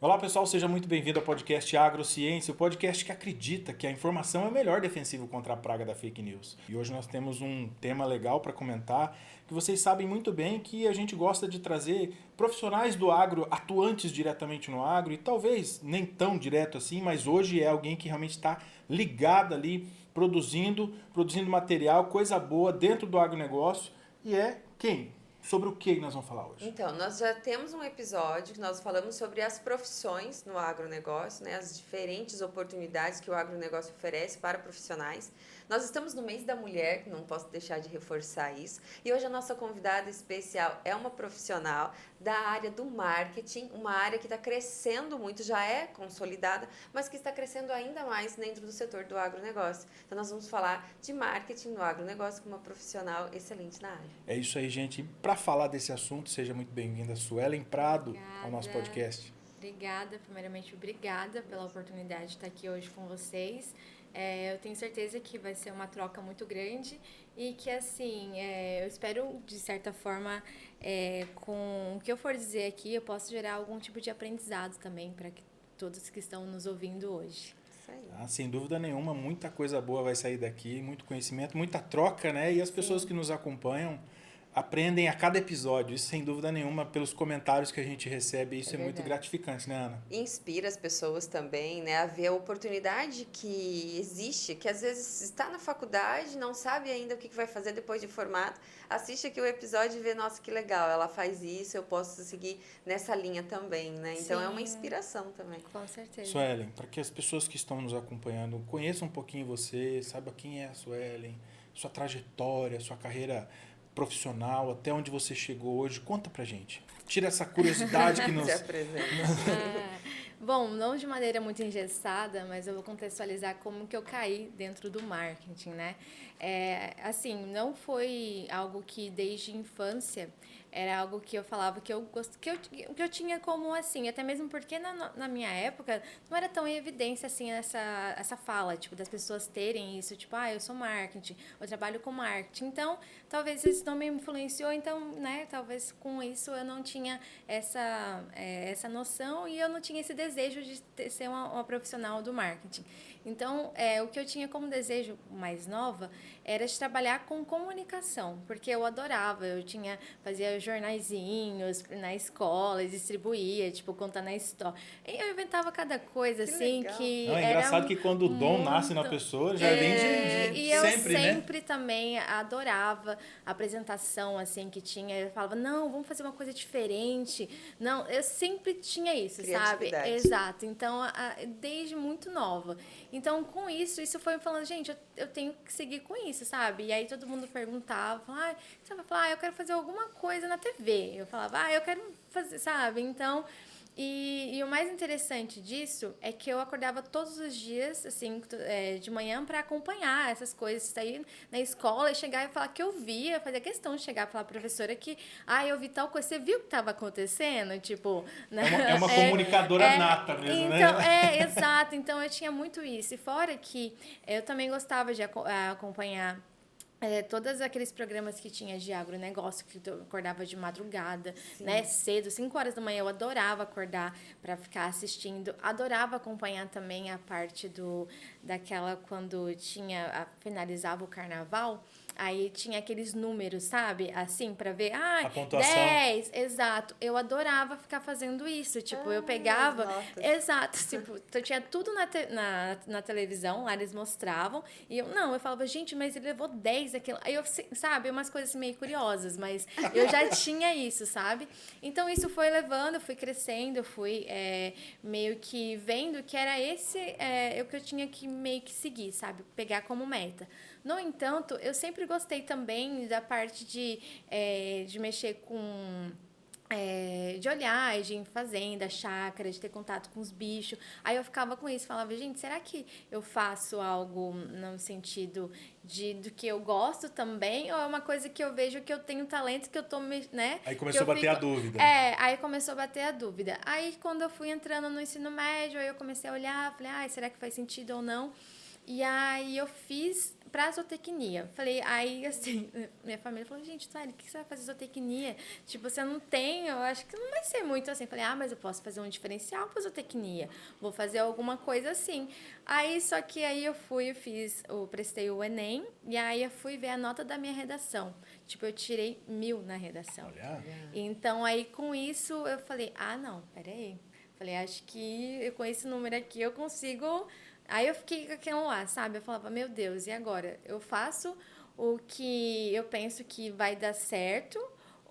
Olá pessoal, seja muito bem-vindo ao podcast Agrociência, o podcast que acredita que a informação é o melhor defensivo contra a praga da fake news. E hoje nós temos um tema legal para comentar, que vocês sabem muito bem que a gente gosta de trazer profissionais do agro, atuantes diretamente no agro, e talvez nem tão direto assim, mas hoje é alguém que realmente está ligado ali, produzindo material, coisa boa dentro do agronegócio, e é quem? Sobre o que nós vamos falar hoje? Então, nós já temos um episódio que nós falamos sobre as profissões no agronegócio, né? As diferentes oportunidades que o agronegócio oferece para profissionais. Nós estamos no mês da mulher, não posso deixar de reforçar isso. E hoje a nossa convidada especial é uma profissional da área do marketing, uma área que está crescendo muito, já é consolidada, mas que está crescendo ainda mais dentro do setor do agronegócio. Então, nós vamos falar de marketing no agronegócio com uma profissional excelente na área. É isso aí, gente. Para falar desse assunto, seja muito bem-vinda, Suelen Prado, ao nosso Obrigada, podcast. primeiramente obrigada pela oportunidade de estar aqui hoje com vocês. Eu tenho certeza que vai ser uma troca muito grande e que, assim, eu espero, de certa forma, com o que eu for dizer aqui, eu possa gerar algum tipo de aprendizado também para que todos que estão nos ouvindo hoje. Isso aí. Sem dúvida nenhuma, muita coisa boa vai sair daqui, muito conhecimento, muita troca, né? E as pessoas que Sim. nos acompanham aprendem a cada episódio. Isso, sem dúvida nenhuma, pelos comentários que a gente recebe, isso É é muito verdade. gratificante, né, Ana? Inspira as pessoas também, né, a ver a oportunidade que existe, que às vezes está na faculdade, não sabe ainda o que vai fazer depois de formado, assiste aqui o episódio e vê, nossa, que legal, ela faz isso, eu posso seguir nessa linha também, né? Então é uma Sim, inspiração também. com certeza. Suelen, para que as pessoas que estão nos acompanhando conheçam um pouquinho você, saiba quem é a Suelen, sua trajetória, sua carreira profissional, até onde você chegou hoje, conta pra gente. Tira essa curiosidade que Se nos... apresenta. Bom, não de maneira muito engessada, mas eu vou contextualizar como que eu caí dentro do marketing, né? Assim, não foi algo que desde a infância era algo que eu falava que que eu tinha como assim, até mesmo porque na minha época não era tão em evidência assim essa fala, tipo, das pessoas terem isso, tipo, eu sou marketing, eu trabalho com marketing. Então, talvez isso não me influenciou, então, né, talvez com isso eu não tinha essa noção e eu não tinha esse desejo de ser uma profissional do marketing. Então, o que eu tinha como desejo mais nova era de trabalhar com comunicação, porque eu adorava, fazia jornaizinhos na escola, distribuía, tipo, contando a história. E eu inventava cada coisa, Que assim, legal. que Não, é era engraçado que quando o dom nasce na muito... pessoa, já vem E de eu sempre, né? sempre também adorava a apresentação, assim, que tinha. Eu falava, não, vamos fazer uma coisa diferente. Não, eu sempre tinha isso, sabe? Criatividade. Exato. Então, desde muito nova. Então, com isso foi me falando, gente, eu tenho que seguir com isso, sabe? E aí todo mundo perguntava, você vai falar, eu quero fazer alguma coisa na TV. Eu falava, eu quero fazer, sabe? Então, e o mais interessante disso é que eu acordava todos os dias, assim, de manhã para acompanhar essas coisas, sair na escola e chegar e falar que eu via, fazer questão de chegar e falar pra professora que, eu vi tal coisa, você viu o que estava acontecendo? Tipo, né? É uma comunicadora nata mesmo, né? Então, exato. Então eu tinha muito isso. E fora que eu também gostava de acompanhar todos aqueles programas que tinha de agronegócio, que eu acordava de madrugada, né, cedo, 5 horas da manhã, eu adorava acordar para ficar assistindo, adorava acompanhar também a parte daquela quando finalizava o carnaval, aí tinha aqueles números, sabe, assim, para ver, A pontuação. 10, exato, eu adorava ficar fazendo isso, tipo, eu pegava, as notas. exato, tipo, eu tinha tudo na televisão, lá eles mostravam, e eu falava, gente, mas ele levou 10 aquilo. Aí eu, sabe, umas coisas meio curiosas, mas eu já tinha isso, sabe? Então isso foi levando, eu fui crescendo, eu fui meio que vendo que era o que eu tinha que meio que seguir, sabe? Pegar como meta. No entanto, eu sempre gostei também da parte de mexer com de olhagem, fazenda, chácara, de ter contato com os bichos. Aí eu ficava com isso, falava, gente, será que eu faço algo no sentido do que eu gosto também? Ou é uma coisa que eu vejo que eu tenho talento, que eu tô, né? Aí começou a bater a dúvida. Aí começou a bater a dúvida. Aí quando eu fui entrando no ensino médio, aí eu comecei a olhar, falei, será que faz sentido ou não? E aí eu fiz pra zootecnia. Falei, aí assim, minha família falou, gente, Thalia, o que você vai fazer zootecnia? Tipo, você não tem, eu acho que não vai ser muito assim. Falei, mas eu posso fazer um diferencial pra zootecnia. Vou fazer alguma coisa assim. Aí, só que aí eu prestei o Enem, e aí eu fui ver a nota da minha redação. Tipo, eu tirei 1000 na redação. Olha. Então, aí com isso, eu falei, não, peraí. Falei, acho que com esse número aqui eu consigo. Aí eu fiquei com aquilo lá, sabe? Eu falava, meu Deus, e agora? Eu faço o que eu penso que vai dar certo,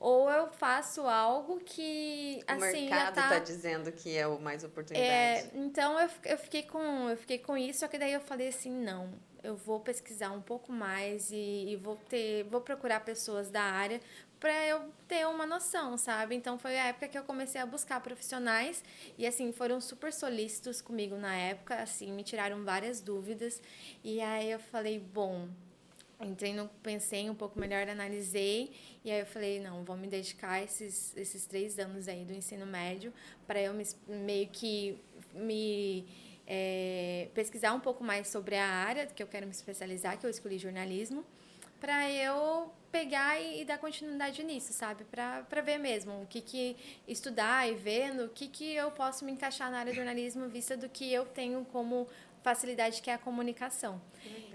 ou eu faço algo que, O assim, mercado já tá dizendo que é o mais oportunidade. então eu fiquei com isso, só que daí eu falei assim, não, eu vou pesquisar um pouco mais e vou procurar pessoas da área para eu ter uma noção, sabe? Então foi a época que eu comecei a buscar profissionais e assim foram super solícitos comigo na época, assim, me tiraram várias dúvidas. E aí eu falei, bom, pensei um pouco melhor, analisei, e aí eu falei, não, vou me dedicar esses 3 anos aí do ensino médio para eu meio que pesquisar um pouco mais sobre a área que eu quero me especializar, que eu escolhi jornalismo, para eu pegar e dar continuidade nisso, sabe? Para ver mesmo o que estudar e ver no que eu posso me encaixar na área de jornalismo, vista do que eu tenho como facilidade, que é a comunicação.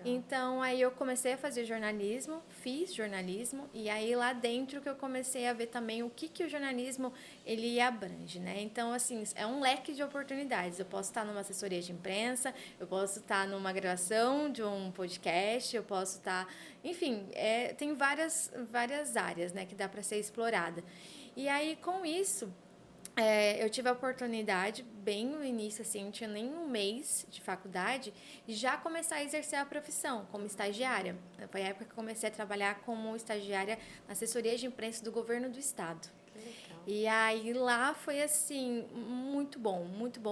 Então, aí eu comecei a fazer jornalismo, fiz jornalismo, e aí lá dentro que eu comecei a ver também o que o jornalismo ele abrange, né? Então, assim, é um leque de oportunidades. Eu posso estar numa assessoria de imprensa, eu posso estar numa gravação de um podcast, eu posso estar... Enfim, tem várias áreas, né, que dá para ser explorada. E aí, com isso... eu tive a oportunidade, bem no início, assim, não tinha nem um mês de faculdade, já começar a exercer a profissão como estagiária. Foi a época que eu comecei a trabalhar como estagiária na assessoria de imprensa do governo do estado. E aí lá foi assim, muito bom,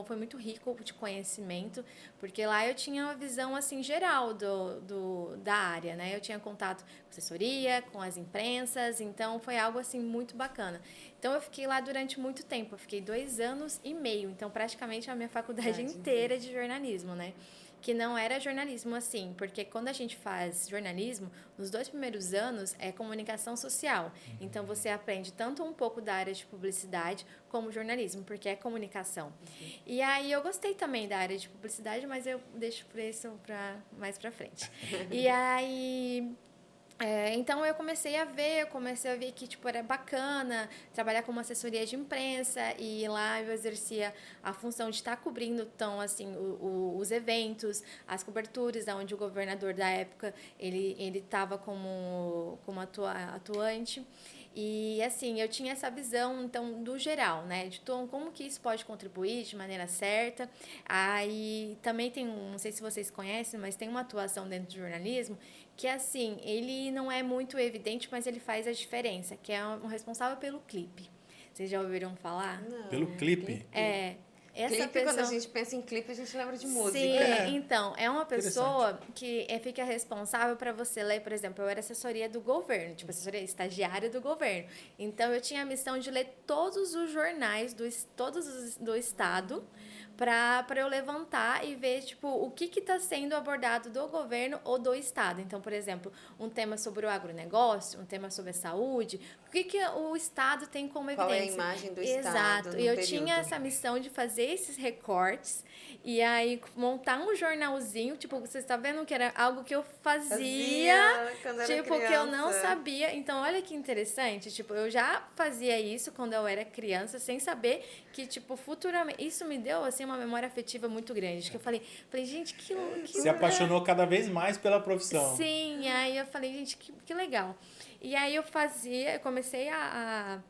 foi muito rico de conhecimento, porque lá eu tinha uma visão assim geral da área, né? Eu tinha contato com assessoria, com as imprensas, então foi algo assim muito bacana. Então eu fiquei lá durante muito tempo, eu fiquei 2 anos e meio, então praticamente a minha faculdade inteira de jornalismo, né? Que não era jornalismo assim, porque quando a gente faz jornalismo, nos 2 primeiros anos é comunicação social. Então você aprende tanto um pouco da área de publicidade como jornalismo, porque é comunicação. E aí eu gostei também da área de publicidade, mas eu deixo isso mais pra frente. E aí então eu comecei a ver que tipo era bacana trabalhar como assessoria de imprensa, e lá eu exercia a função de estar cobrindo então assim os eventos, as coberturas, onde o governador da época ele estava como atuante. E assim, eu tinha essa visão então do geral, né, de como que isso pode contribuir de maneira certa. Aí também não sei se vocês conhecem, mas tem uma atuação dentro do jornalismo que assim, ele não é muito evidente, mas ele faz a diferença, que é um responsável pelo clipe. Vocês já ouviram falar? Não. Pelo clipe? Essa Clipe, pessoa... quando a gente pensa em clipe, a gente lembra de música. Sim, então, é uma pessoa que fica responsável para você ler, por exemplo, eu era assessoria do governo, tipo, assessoria estagiária do governo. Então, eu tinha a missão de ler todos os jornais do estado, para eu levantar e ver, tipo, o que está sendo abordado do governo ou do estado. Então, por exemplo, um tema sobre o agronegócio, um tema sobre a saúde, o que o estado tem como evidência. Qual é a imagem do estado? Exato. E eu tinha essa missão de fazer esses recortes e aí montar um jornalzinho, tipo, você está vendo que era algo que eu fazia quando tipo, era que eu não criança. sabia. Então, olha que interessante, tipo, eu já fazia isso quando eu era criança, sem saber que, tipo, futuramente, isso me deu, assim, uma memória afetiva muito grande, que eu falei, gente, que Se apaixonou cada vez mais pela profissão. Sim, aí eu falei, gente, que legal. E aí eu comecei a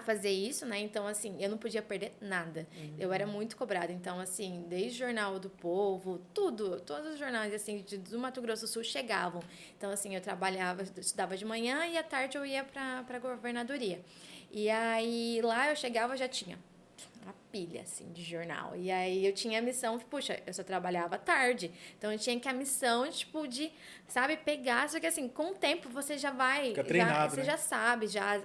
fazer isso, né? Então, assim, eu não podia perder nada. Eu era muito cobrada. Então, assim, desde o Jornal do Povo, todos os jornais, assim, do Mato Grosso do Sul chegavam. Então, assim, eu estudava de manhã e à tarde eu ia para a governadoria. E aí, lá eu chegava, já tinha pilha, assim, de jornal. E aí eu tinha a missão, puxa, eu só trabalhava à tarde. Então eu tinha que a missão, tipo, de, sabe, pegar. Só que assim, com o tempo você já vai. Fica treinado, você né? já sabe, já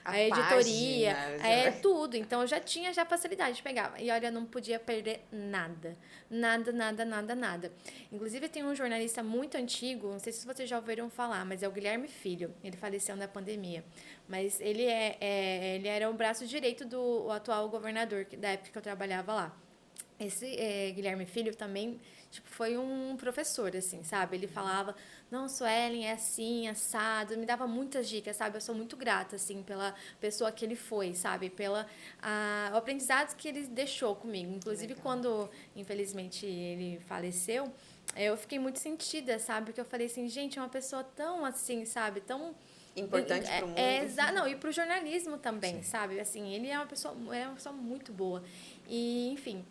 A a editoria, página, é tudo. Então eu já tinha já facilidade de pegar. E olha, eu não podia perder nada. Nada, nada, nada, nada. Inclusive tem um jornalista muito antigo, não sei se vocês já ouviram falar, mas é o Guilherme Filho. Ele faleceu na pandemia. Mas ele ele era o braço direito do atual governador da época que eu trabalhava lá. Esse Guilherme Filho também, tipo, foi um professor, assim, sabe? Ele falava, não, Suelen, é assim, assado, me dava muitas dicas, sabe? Eu sou muito grata, assim, pela pessoa que ele foi, sabe? O aprendizado que ele deixou comigo. Inclusive, Legal. quando, infelizmente, ele faleceu, eu fiquei muito sentida, sabe? Porque eu falei assim, gente, é uma pessoa tão, assim, sabe? Tão Importante para o mundo. Não, e para o jornalismo também, Sim. sabe? Assim, ele é uma pessoa muito boa. E, enfim,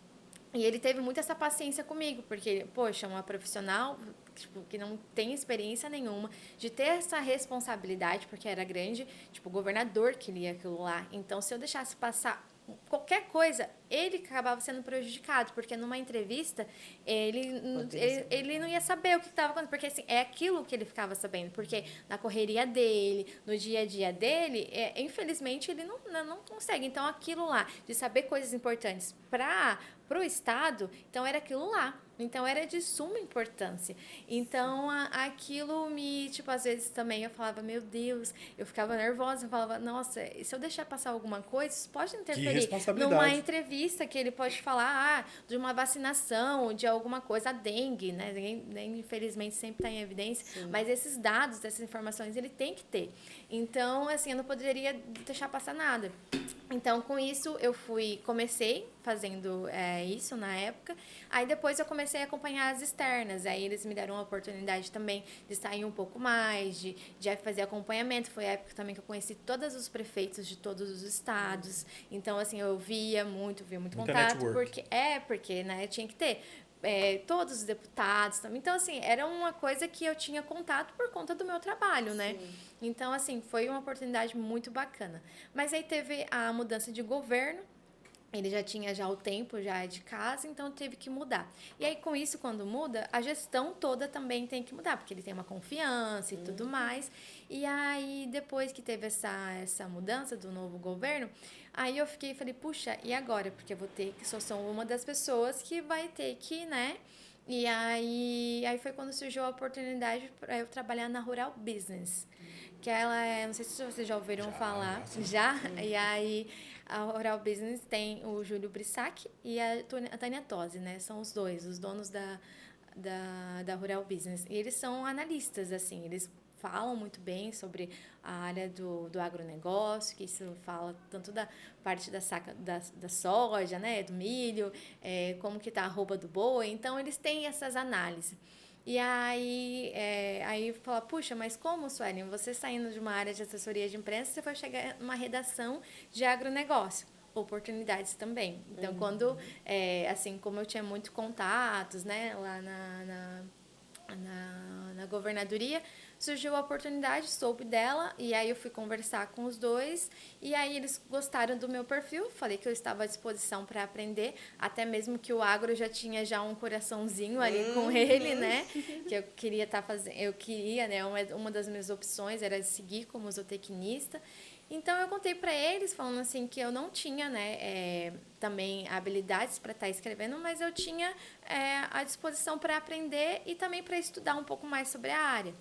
e ele teve muito essa paciência comigo, porque, poxa, uma profissional tipo, que não tem experiência nenhuma, de ter essa responsabilidade, porque era grande, tipo, o governador queria aquilo lá. Então, se eu deixasse passar qualquer coisa, ele acabava sendo prejudicado, porque numa entrevista ele não ia saber o que estava acontecendo, porque assim, é aquilo que ele ficava sabendo, porque na correria dele, no dia a dia dele, infelizmente ele não consegue. Então aquilo lá, de saber coisas importantes para o Estado, então era aquilo lá. Então era de suma importância. Então aquilo me, tipo, às vezes também eu falava, meu Deus, eu ficava nervosa, eu falava, nossa, se eu deixar passar alguma coisa, isso pode interferir numa entrevista que ele pode falar de uma vacinação, de alguma coisa, a dengue, né? Infelizmente sempre está em evidência, sim, mas esses dados, essas informações ele tem que ter. Então, assim, eu não poderia deixar passar nada. Então, com isso, comecei fazendo isso na época. Aí, depois, eu comecei a acompanhar as externas. Aí, eles me deram a oportunidade também de sair um pouco mais, de fazer acompanhamento. Foi a época também que eu conheci todos os prefeitos de todos os estados. Então, assim, eu via muito contato. Porque, né, tinha que ter. Todos os deputados também. Então, assim, era uma coisa que eu tinha contato por conta do meu trabalho, né? Sim. Então, assim, foi uma oportunidade muito bacana. Mas aí teve a mudança de governo, ele já tinha o tempo já de casa, então teve que mudar. E aí, com isso, quando muda, a gestão toda também tem que mudar, porque ele tem uma confiança e tudo mais. E aí, depois que teve essa mudança do novo governo, aí eu falei, puxa, e agora? Porque eu vou ter que, sou uma das pessoas que vai ter que, né? E aí foi quando surgiu a oportunidade para eu trabalhar na Rural Business. Que ela não sei se vocês já ouviram falar. Já? E aí, a Rural Business tem o Júlio Brissac e a Tânia Tosi, né? São os dois, os donos da Rural Business. E eles são analistas, assim, eles falam muito bem sobre a área do agronegócio, que isso fala tanto da parte da saca da soja, né, do milho, como que tá a arroba do boi. Então, eles têm essas análises. E aí fala, puxa, mas como, Suelen, você saindo de uma área de assessoria de imprensa, você foi chegar numa redação de agronegócio? Oportunidades também. Então, quando, assim, como eu tinha muitos contatos, né, lá na governadoria, surgiu a oportunidade, soube dela, e aí eu fui conversar com os dois, e aí eles gostaram do meu perfil, falei que eu estava à disposição para aprender, até mesmo que o agro já tinha um coraçãozinho ali com ele, né, que eu queria né, uma das minhas opções era seguir como zootecnista. Então, eu contei para eles, falando assim, que eu não tinha, né, também habilidades para estar escrevendo, mas eu tinha a disposição para aprender e também para estudar um pouco mais sobre a área.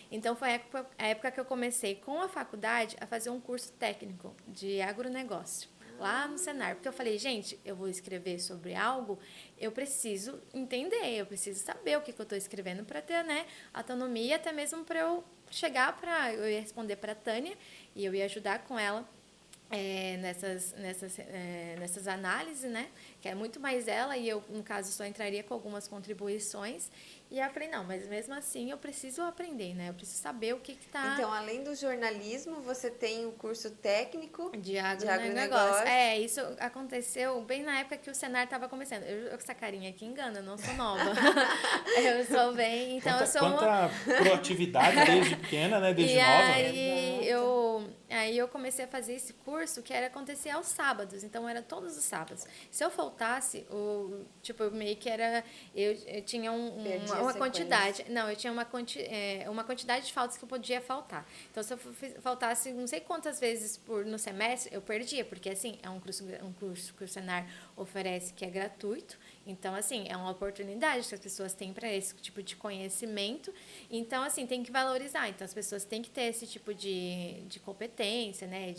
Então, foi a época que eu comecei com a faculdade a fazer um curso técnico de agronegócio, lá no Senar. Porque eu falei, gente, eu vou escrever sobre algo, eu preciso entender, eu preciso saber o que eu estou escrevendo para ter, né, autonomia, até mesmo para eu chegar eu ia responder para a Tânia e eu ia ajudar com ela nessas análises, né? Que é muito mais ela e eu, no caso, só entraria com algumas contribuições. E aí eu falei, não, mas mesmo assim eu preciso aprender, né? Eu preciso saber o que tá... Então, além do jornalismo, você tem o curso técnico De de agronegócio. agronegócio. Isso aconteceu bem na época que o Senar estava começando. Essa carinha aqui engana, eu não sou nova. Eu sou bem... Então, eu sou quanta proatividade desde pequena, né? Desde nova. Aí eu comecei a fazer esse curso que era acontecer aos sábados. Então, era todos os sábados. Se eu faltasse, meio que era... Eu tinha uma quantidade... Não, eu tinha uma quantidade de faltas que eu podia faltar. Então, se eu faltasse não sei quantas vezes no semestre, eu perdia. Porque, assim, é um curso que o Senar oferece que é gratuito. Então, assim, é uma oportunidade que as pessoas têm para esse tipo de conhecimento. Então, assim, tem que valorizar. Então, as pessoas têm que ter esse tipo de competência, né?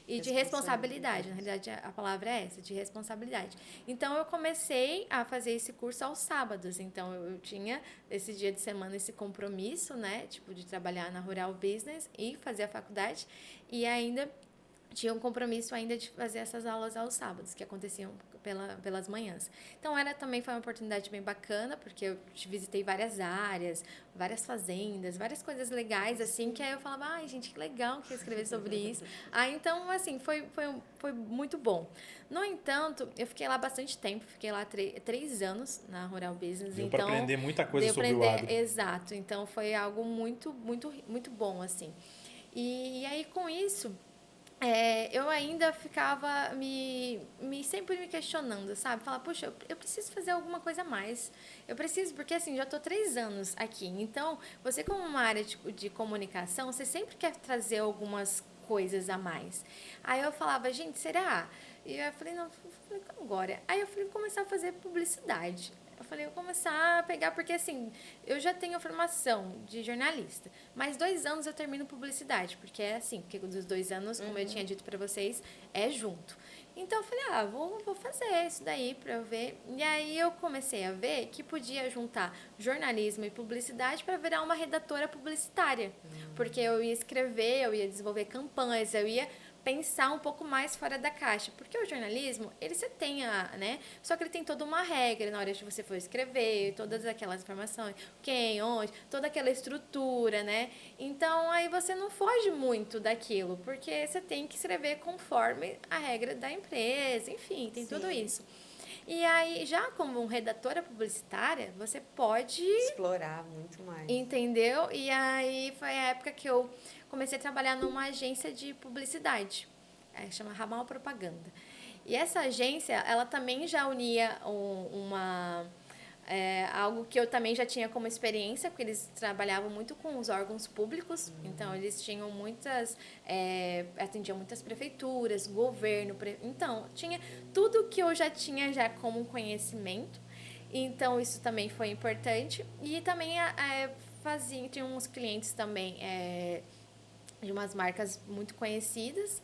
E de responsabilidade. Na realidade, a palavra é essa, de responsabilidade. Então, eu comecei a fazer esse curso aos sábados. Então, eu tinha esse dia de semana esse compromisso, né? Tipo, de trabalhar na Rural Business e fazer a faculdade. E ainda tinha um compromisso ainda de fazer essas aulas aos sábados, que aconteciam pelas manhãs. Então, também foi uma oportunidade bem bacana, porque eu visitei várias áreas, várias fazendas, várias coisas legais, assim, que aí eu falava, ai, gente, que legal que eu escrever sobre isso. Então, assim, foi muito bom. No entanto, eu fiquei lá bastante tempo, fiquei lá 3 anos na Rural Business. Deu então, para aprender muita coisa sobre o agro. Exato, então foi algo muito, muito, muito bom, assim. E aí, com isso... eu ainda ficava sempre me questionando, sabe? Falar, puxa, eu preciso fazer alguma coisa a mais. Eu preciso, porque assim, já estou 3 anos aqui. Então, você como uma área de comunicação, você sempre quer trazer algumas coisas a mais. Aí eu falava, gente, será? E eu falei, não, agora. Aí eu falei, vou começar a fazer publicidade. Eu falei, vou começar a pegar, porque assim, eu já tenho formação de jornalista, mas 2 anos eu termino publicidade, porque é assim, porque dos 2 anos, como eu tinha dito para vocês, é junto. Então eu falei, vou fazer isso daí para eu ver. E aí eu comecei a ver que podia juntar jornalismo e publicidade para virar uma redatora publicitária, porque eu ia escrever, eu ia desenvolver campanhas, eu ia pensar um pouco mais fora da caixa, porque o jornalismo, você tem né? Só que ele tem toda uma regra na hora de você for escrever, todas aquelas informações, quem, onde, toda aquela estrutura, né? Então, aí você não foge muito daquilo, porque você tem que escrever conforme a regra da empresa, enfim, tem tudo isso. E aí, já como redatora publicitária, você pode... explorar muito mais. Entendeu? E aí foi a época que eu comecei a trabalhar numa agência de publicidade. Chama Ramal Propaganda. E essa agência, ela também já unia algo que eu também já tinha como experiência, porque eles trabalhavam muito com os órgãos públicos, então eles tinham atendiam muitas prefeituras, governo, então tinha tudo que eu já tinha já como conhecimento, então isso também foi importante, e também tinha uns clientes também de umas marcas muito conhecidas.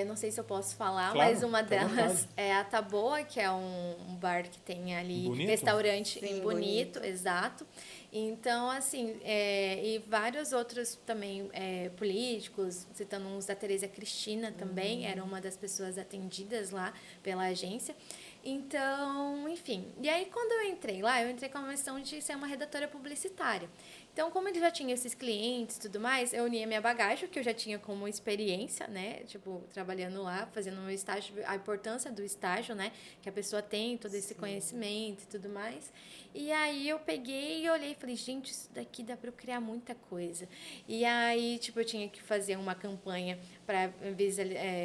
Não sei se eu posso falar, claro, uma delas é a Taboa, que é um bar que tem ali, bonito. Restaurante Sim, bonito, exato. Então, assim, e vários outros também políticos, citando uns da Tereza Cristina também, era uma das pessoas atendidas lá pela agência. Então, enfim. E aí, quando eu entrei lá, eu entrei com a missão de ser uma redatora publicitária. Então, como ele já tinha esses clientes e tudo mais, eu unia minha bagagem, que eu já tinha como experiência, né? Tipo, trabalhando lá, fazendo meu estágio, a importância do estágio, né? Que a pessoa tem todo esse conhecimento e tudo mais. E aí, eu peguei e olhei e falei, gente, isso daqui dá para eu criar muita coisa. E aí, tipo, eu tinha que fazer uma campanha para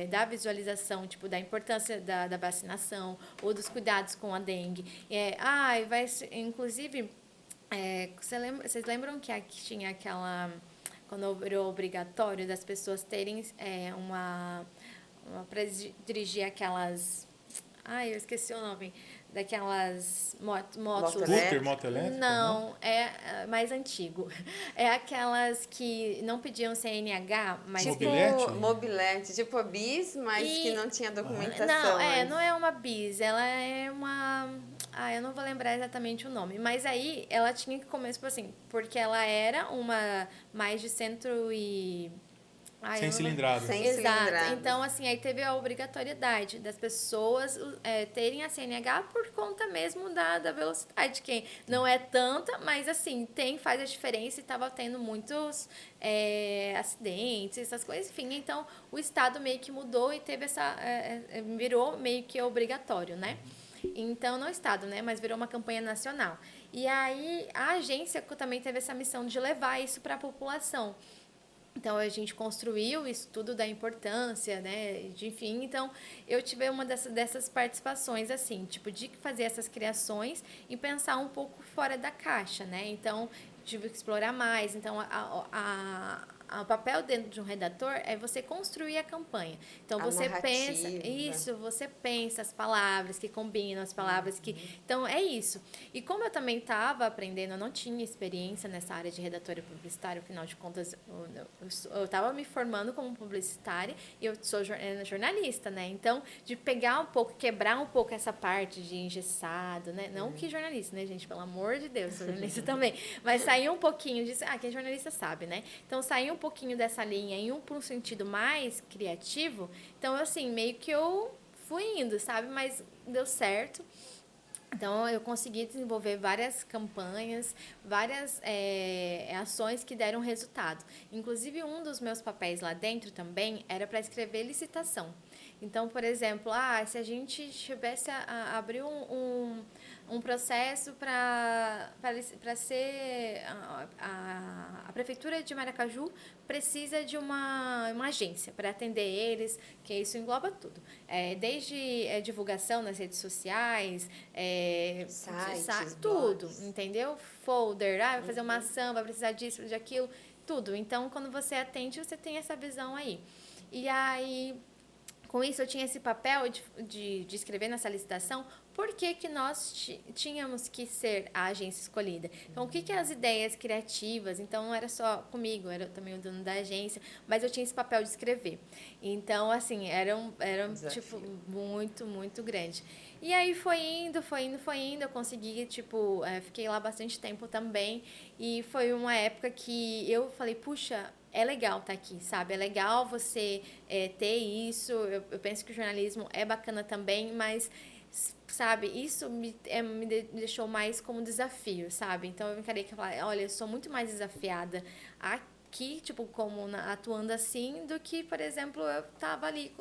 dar visualização, tipo, da importância da vacinação ou dos cuidados com a dengue. Inclusive... vocês lembram que aqui tinha aquela... Quando virou obrigatório das pessoas terem para dirigir aquelas... eu esqueci o nome. Daquelas motos... Moto elétrica? Não, é mais antigo. É aquelas que não pediam CNH, mas... Mobilete, tipo a bis, mas que não tinha documentação. Não é uma bis, ela é uma... eu não vou lembrar exatamente o nome. Mas aí, ela tinha que começar, tipo assim, porque ela era uma mais de Sem cilindrada. Sem Exato. cilindrada. Então, assim, aí teve a obrigatoriedade das pessoas terem a CNH por conta mesmo da velocidade, que não é tanta, mas, assim, faz a diferença e estava tendo muitos acidentes, essas coisas, enfim. Então, o Estado meio que mudou e teve virou meio que obrigatório, né? Então, não o Estado, né? Mas virou uma campanha nacional. E aí, a agência também teve essa missão de levar isso para a população. Então, a gente construiu isso tudo da importância, né? Enfim, então, eu tive uma dessas participações, assim, tipo, de fazer essas criações e pensar um pouco fora da caixa, né? Então, tive que explorar mais. Então, o papel dentro de um redator é você construir a campanha. Então, você pensa... Isso, você pensa as palavras que combinam, as palavras que... Então, é isso. E como eu também estava aprendendo, eu não tinha experiência nessa área de redatora publicitária, afinal de contas, eu estava me formando como publicitária e eu sou jornalista, né? Então, de pegar um pouco, quebrar um pouco essa parte de engessado, né? Não que jornalista, né, gente? Pelo amor de Deus, sou jornalista também. Mas sair um pouquinho disso... quem é jornalista sabe, né? Então, sair um pouquinho dessa linha e para um sentido mais criativo. Então, assim, meio que eu fui indo, sabe? Mas deu certo. Então, eu consegui desenvolver várias campanhas, várias ações que deram resultado. Inclusive, um dos meus papéis lá dentro também era para escrever licitação. Então, por exemplo, se a gente tivesse abrir um processo para ser... A Prefeitura de Maracaju precisa de uma agência para atender eles, que isso engloba tudo. Desde divulgação nas redes sociais, sites, tudo, blogs. Entendeu? Folder, vai fazer uma ação, vai precisar disso, de aquilo, tudo. Então, quando você atende, você tem essa visão aí. E aí... Com isso, eu tinha esse papel de escrever nessa licitação por que nós tínhamos que ser a agência escolhida. Então, o que as ideias criativas... Então, não era só comigo, era também o dono da agência, mas eu tinha esse papel de escrever. Então, assim, era tipo, muito, muito grande. E aí, foi indo, eu consegui, fiquei lá bastante tempo também, e foi uma época que eu falei, puxa... É legal estar aqui, sabe? É legal você ter isso. Eu penso que o jornalismo é bacana também, mas, sabe, isso me deixou mais como desafio, sabe? Então, eu encarei que eu falei, olha, eu sou muito mais desafiada aqui, atuando assim, do que, por exemplo, eu estava ali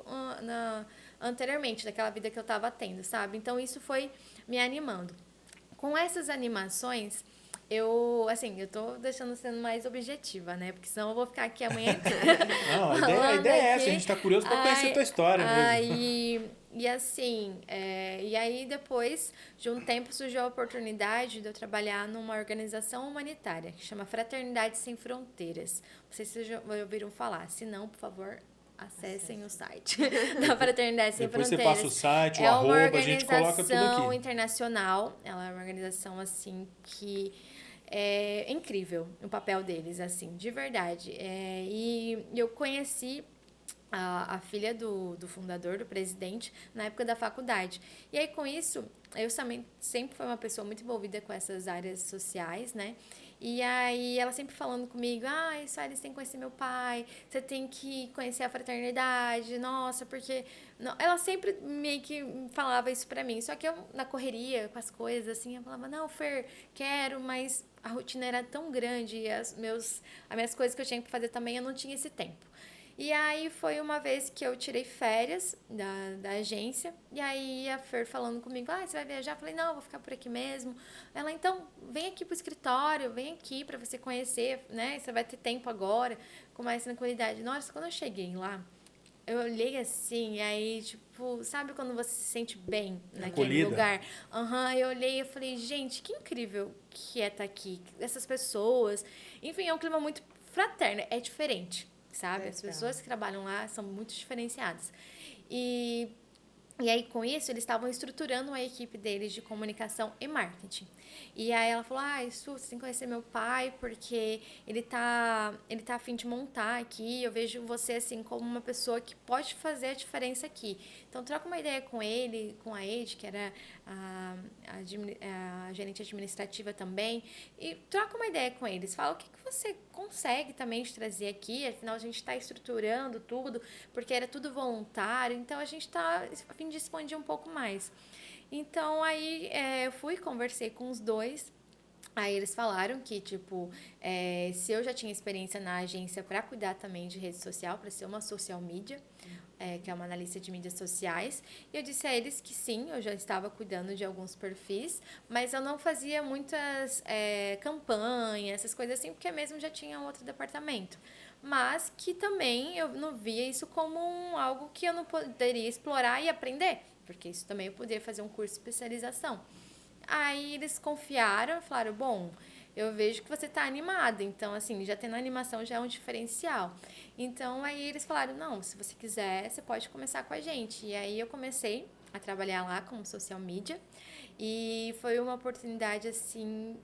anteriormente, daquela vida que eu estava tendo, sabe? Então, isso foi me animando. Com essas animações... Eu tô deixando sendo mais objetiva, né? Porque senão eu vou ficar aqui amanhã inteira. Não, a ideia é essa, a gente tá curioso para conhecer a tua história mesmo. E assim, e aí depois de um tempo surgiu a oportunidade de eu trabalhar numa organização humanitária que chama Fraternidade Sem Fronteiras. Não sei se vocês já ouviram falar. Se não, por favor, acessem o site da Fraternidade Sem Depois Fronteiras. Você passa o site, o arroba, a gente coloca tudo aqui. É uma organização internacional. Ela é uma organização, assim, que... É incrível o papel deles, assim, de verdade. E eu conheci a filha do fundador, do presidente, na época da faculdade. E aí, com isso, eu também sempre fui uma pessoa muito envolvida com essas áreas sociais, né? E aí, ela sempre falando comigo, isso aí, você tem que conhecer meu pai, você tem que conhecer a fraternidade, nossa, porque... Não, ela sempre meio que falava isso pra mim, só que eu, na correria, com as coisas, assim, eu falava, não, Fer, quero, mas a rotina era tão grande e as minhas coisas que eu tinha que fazer também, eu não tinha esse tempo. E aí foi uma vez que eu tirei férias da agência, e aí a Fer falando comigo, você vai viajar? Eu falei, não, eu vou ficar por aqui mesmo. Ela, então, vem aqui pro escritório, vem aqui pra você conhecer, né? Você vai ter tempo agora, com mais tranquilidade. Nossa, quando eu cheguei lá, eu olhei assim, e aí, sabe quando você se sente bem naquele lugar? Eu olhei e falei, gente, que incrível que é estar aqui, essas pessoas. Enfim, é um clima muito fraterno, é diferente. Sabe? As pessoas que trabalham lá são muito diferenciadas. E aí, com isso, eles estavam estruturando a equipe deles de comunicação e marketing. E aí ela falou, Su, você tem que conhecer meu pai, porque ele tá a fim de montar aqui, eu vejo você, assim, como uma pessoa que pode fazer a diferença aqui. Então, troca uma ideia com ele, com a Ed, que era a a gerente administrativa também, e troca uma ideia com eles. Fala o que você consegue também de trazer aqui, afinal a gente está estruturando tudo, porque era tudo voluntário, então a gente está a fim de expandir um pouco mais. Então, aí eu fui, conversei com os dois. Aí eles falaram que, tipo, se eu já tinha experiência na agência para cuidar também de rede social, para ser uma social media, que é uma analista de mídias sociais. E eu disse a eles que sim, eu já estava cuidando de alguns perfis, mas eu não fazia muitas campanhas, essas coisas assim, porque mesmo já tinha outro departamento. Mas que também eu não via isso como algo que eu não poderia explorar e aprender, porque isso também eu poderia fazer um curso de especialização. Aí eles confiaram e falaram, bom, eu vejo que você está animada, então assim, já tendo animação já é um diferencial. Então aí eles falaram, não, se você quiser, você pode começar com a gente. E aí eu comecei a trabalhar lá como social media e foi uma oportunidade assim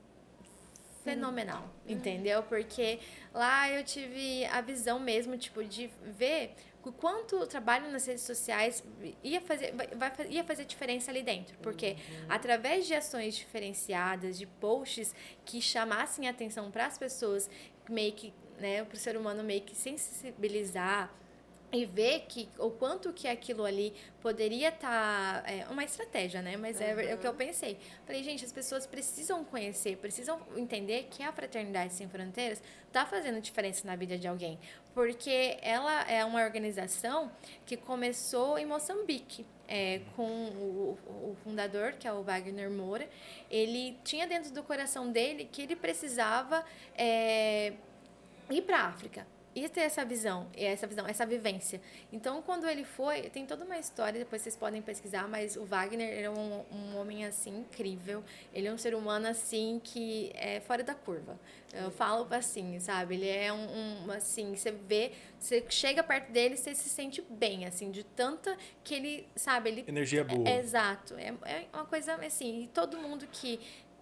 fenomenal, entendeu? Porque lá eu tive a visão mesmo, tipo, de ver o quanto o trabalho nas redes sociais ia fazer diferença ali dentro. Porque através de ações diferenciadas, de posts que chamassem a atenção para as pessoas, meio que, né, para o ser humano meio que sensibilizar e ver que o quanto que aquilo ali poderia estar uma estratégia, né? Mas é o que eu pensei. Falei, gente, as pessoas precisam conhecer, precisam entender que a Fraternidade Sem Fronteiras está fazendo diferença na vida de alguém, porque ela é uma organização que começou em Moçambique. Com o fundador, que é o Wagner Moura. Ele tinha dentro do coração dele que ele precisava ir para a África e ter essa visão, essa vivência. Então, quando ele foi, tem toda uma história, depois vocês podem pesquisar, mas o Wagner era um homem, assim, incrível. Ele é um ser humano, assim, que é fora da curva. Eu falo assim, sabe? Ele é assim, você vê, você chega perto dele, você se sente bem, assim, de tanta que ele, sabe? Energia boa. Exato. É uma coisa, assim, e todo mundo que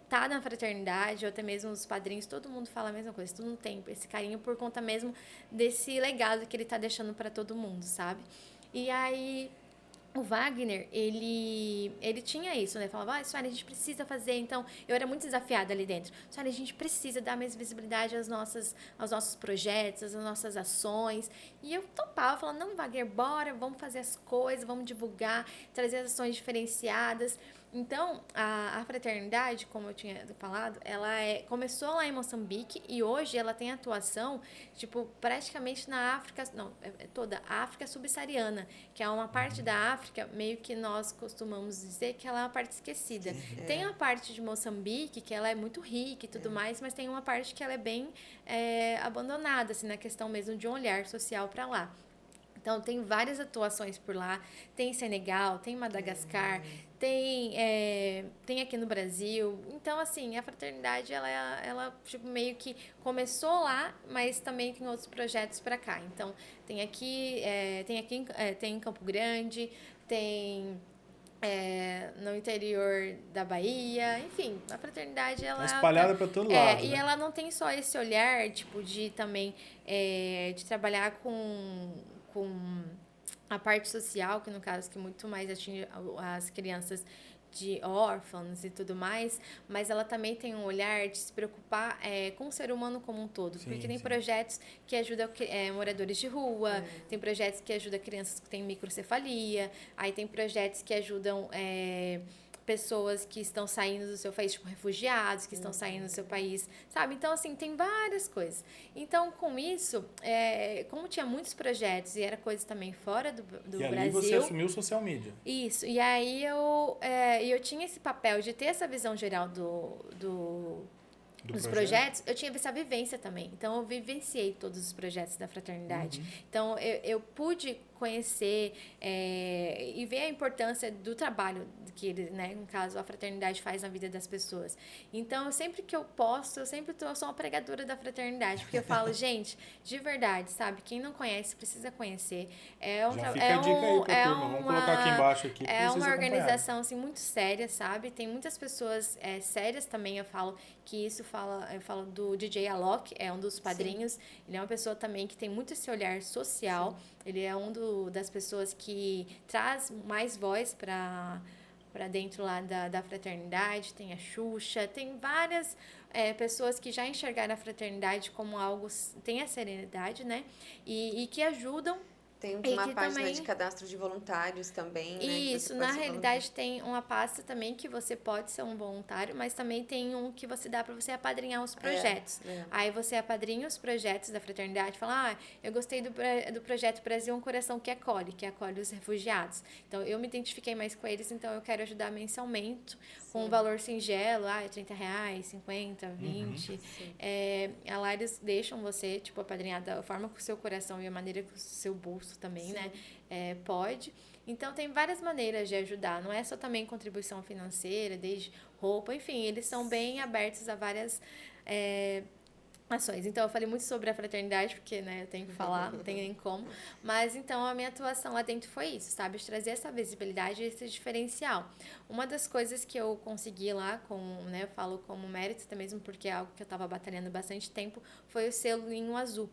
tá na fraternidade, ou até mesmo os padrinhos, todo mundo fala a mesma coisa, todo mundo tem esse carinho por conta mesmo desse legado que ele tá deixando para todo mundo, sabe? E aí o Wagner, ele tinha isso, né? Falava, Sueli, a gente precisa fazer. Então, eu era muito desafiada ali dentro. Sueli, a gente precisa dar mais visibilidade aos nossos projetos, às nossas ações. E eu topava, falando, não, Wagner, bora, vamos fazer as coisas, vamos divulgar, trazer as ações diferenciadas. Então, a fraternidade, como eu tinha falado, ela começou lá em Moçambique e hoje ela tem atuação, tipo, praticamente na África, não, toda a África subsaariana, que é uma parte da África, meio que nós costumamos dizer que ela é uma parte esquecida. Tem a parte de Moçambique, que ela é muito rica e tudo mais, mas tem uma parte que ela é bem abandonada, assim, na questão mesmo de um olhar social para lá. Então, tem várias atuações por lá. Tem Senegal, tem Madagascar, tem aqui no Brasil. Então, assim, a fraternidade, ela tipo, meio que começou lá, mas também tem outros projetos para cá. Então, tem em Campo Grande, tem no interior da Bahia, enfim, a fraternidade ela tá espalhada para todo lado, e né? ela não tem só esse olhar tipo de também de trabalhar com a parte social, que no caso que muito mais atinge as crianças de órfãos e tudo mais, mas ela também tem um olhar de se preocupar com o ser humano como um todo, porque tem projetos que ajudam moradores de rua, tem projetos que ajudam crianças que têm microcefalia, aí tem projetos que ajudam pessoas que estão saindo do seu país, tipo refugiados que estão saindo do seu país, sabe? Então, assim, tem várias coisas. Então, com isso, como tinha muitos projetos e era coisas também fora do e ali Brasil... você assumiu social media. Isso, e aí eu tinha esse papel de ter essa visão geral dos projetos, eu tinha essa vivência também. Então, eu vivenciei todos os projetos da fraternidade. Então, eu pude conhecer e ver a importância do trabalho que eles, né, no caso, a fraternidade faz na vida das pessoas. Então, sempre que eu posso, eu sou uma pregadora da fraternidade, porque eu falo, gente, de verdade, sabe? Quem não conhece, precisa conhecer. Já fica a dica aí pra turma. Vamos colocar aqui embaixo aqui. É uma organização assim, muito séria, sabe? Tem muitas pessoas sérias também. Eu falo que eu falo do DJ Alok, é um dos padrinhos. Sim. Ele é uma pessoa também que tem muito esse olhar social. Sim. Ele é das pessoas que traz mais voz para para dentro lá da fraternidade, tem a Xuxa, tem várias pessoas que já enxergaram a fraternidade como algo, tem a serenidade, né? E que ajudam. Tem E uma que página também, de cadastro de voluntários também, né? Que você isso, pode na ser realidade tem uma pasta também que você pode ser um voluntário, mas também tem um que você dá para você apadrinhar os projetos. Aí você apadrinha os projetos da fraternidade, fala, eu gostei do projeto Brasil um Coração que acolhe os refugiados. Então eu me identifiquei mais com eles, então eu quero ajudar mensalmente com um valor singelo, R$30, 50, 20. Lá eles deixam você, tipo, apadrinhar da forma que o seu coração e a maneira que o seu bolso também, né? Pode. Então, tem várias maneiras de ajudar. Não é só também contribuição financeira, desde roupa, enfim, eles são bem abertos a várias ações. Então, eu falei muito sobre a fraternidade, porque, né, eu tenho que falar, não tem nem como. Mas, então, a minha atuação lá dentro foi isso, sabe? De trazer essa visibilidade e esse diferencial. Uma das coisas que eu consegui lá, eu falo como mérito até mesmo, porque é algo que eu estava batalhando bastante tempo, foi o selo Ninho Azul.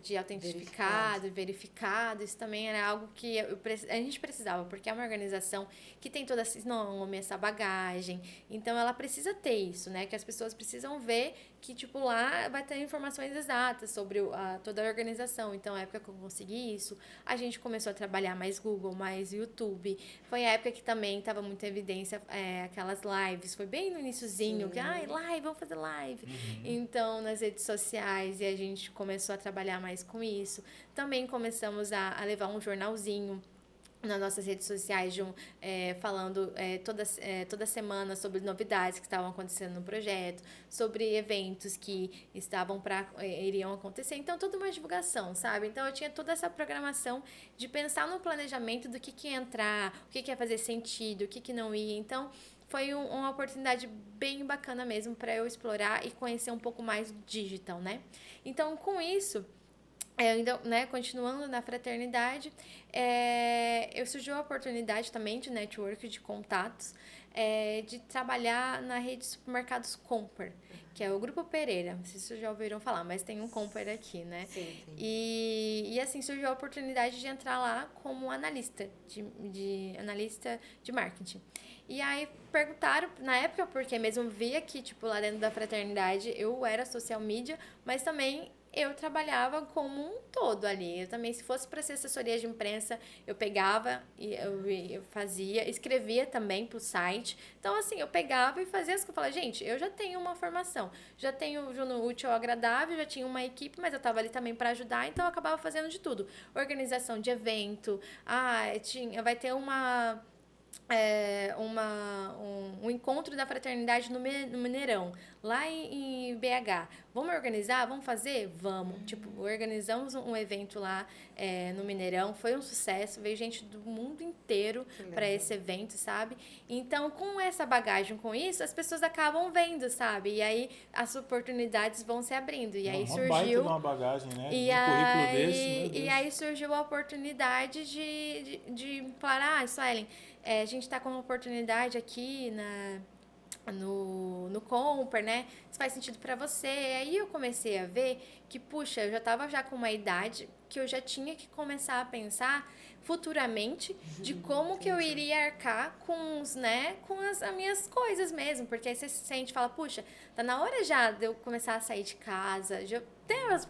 De autentificado, verificado, isso também era algo que a gente precisava, porque é uma organização que tem todo esse nome, essa bagagem, então ela precisa ter isso, né, que as pessoas precisam ver que, tipo, lá vai ter informações exatas sobre toda a organização. Então, a época que eu consegui isso, a gente começou a trabalhar mais Google, mais YouTube. Foi a época que também estava muito em evidência aquelas lives. Foi bem no iniciozinho, que, live, vamos fazer live. Então, nas redes sociais, e a gente começou a trabalhar mais com isso. Também começamos a levar um jornalzinho nas nossas redes sociais, falando toda semana sobre novidades que estavam acontecendo no projeto, sobre eventos que iriam acontecer. Então, toda uma divulgação, sabe? Então, eu tinha toda essa programação de pensar no planejamento do que ia entrar, o que ia fazer sentido, o que não ia. Então, foi uma oportunidade bem bacana mesmo para eu explorar e conhecer um pouco mais do digital, né? Então, com isso, ainda, né, continuando na fraternidade, eu surgiu a oportunidade também de network, de contatos, de trabalhar na rede de supermercados Compar, que é o Grupo Pereira. Não sei se vocês já ouviram falar, mas tem um Compar aqui, né? Sim. E assim, surgiu a oportunidade de entrar lá como analista analista de marketing. E aí perguntaram, na época, porque mesmo via que, tipo, lá dentro da fraternidade eu era social media, mas também eu trabalhava como um todo ali. Eu também, se fosse para ser assessoria de imprensa, eu pegava e eu fazia, escrevia também pro site. Então, assim, eu pegava e fazia as coisas. Eu falava, gente, eu já tenho uma formação, já tenho no útil ao agradável, já tinha uma equipe, mas eu estava ali também para ajudar, então eu acabava fazendo de tudo. Organização de evento, vai ter um encontro da fraternidade no Mineirão, lá em BH. Vamos organizar? Vamos fazer? Vamos. Tipo, organizamos um evento lá no Mineirão. Foi um sucesso. Veio gente do mundo inteiro para esse evento, sabe? Então, com essa bagagem, com isso, as pessoas acabam vendo, sabe? E aí, as oportunidades vão se abrindo. E aí surgiu... baita de uma bagagem, né? Currículo desse, meu Deus. E aí surgiu a oportunidade de falar, Suelen, a gente está com uma oportunidade aqui no Compar, né? Se faz sentido para você. Aí eu comecei a ver que, puxa, eu já estava já com uma idade que eu já tinha que começar a pensar futuramente de como que eu iria arcar com as minhas coisas mesmo, porque aí você se sente e fala, puxa, tá na hora já de eu começar a sair de casa, de eu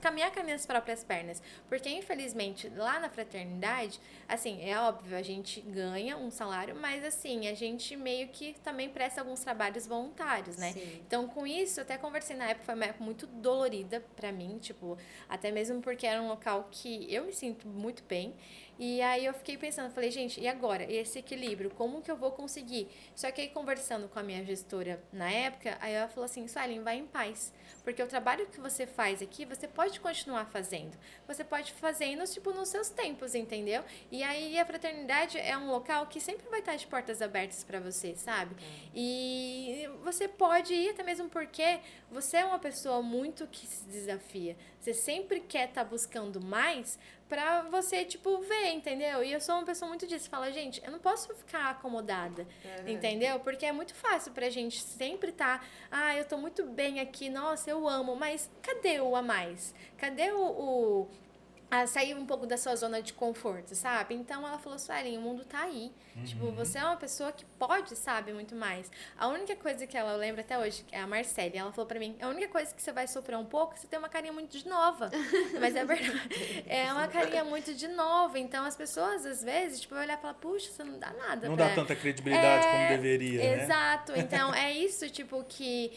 caminhar com as minhas próprias pernas, porque infelizmente lá na fraternidade, assim, é óbvio, a gente ganha um salário, mas assim, a gente meio que também presta alguns trabalhos voluntários, né? Sim. Então, com isso, eu até conversei na época, foi uma época muito dolorida pra mim, tipo, até mesmo porque era um local que eu me sinto muito bem. E aí eu fiquei pensando, falei, gente, e agora? E esse equilíbrio, como que eu vou conseguir? Só que aí conversando com a minha gestora na época, aí ela falou assim, Suelen, vai em paz. Porque o trabalho que você faz aqui, você pode continuar fazendo. Você pode fazendo, tipo, nos seus tempos, entendeu? E aí a fraternidade é um local que sempre vai estar de portas abertas para você, sabe? E você pode ir, até mesmo porque você é uma pessoa muito que se desafia. Você sempre quer estar buscando mais pra você, tipo, ver, entendeu? E eu sou uma pessoa muito disso. Fala, gente, eu não posso ficar acomodada, entendeu? Porque é muito fácil pra gente sempre estar, eu tô muito bem aqui, nossa, eu amo, mas cadê o a mais? Cadê sair um pouco da sua zona de conforto, sabe? Então ela falou, Suelen, o mundo tá aí. Tipo, você é uma pessoa que pode, sabe, muito mais. A única coisa que ela, eu lembro até hoje, é a Marcele, ela falou pra mim, a única coisa que você vai sofrer um pouco, você tem uma carinha muito de nova. Mas é verdade. É uma carinha muito de nova. Então, as pessoas, às vezes, tipo, vai olhar e falar, puxa, você não dá nada. Não dá tanta credibilidade como deveria, né? Exato. Então, é isso, tipo, que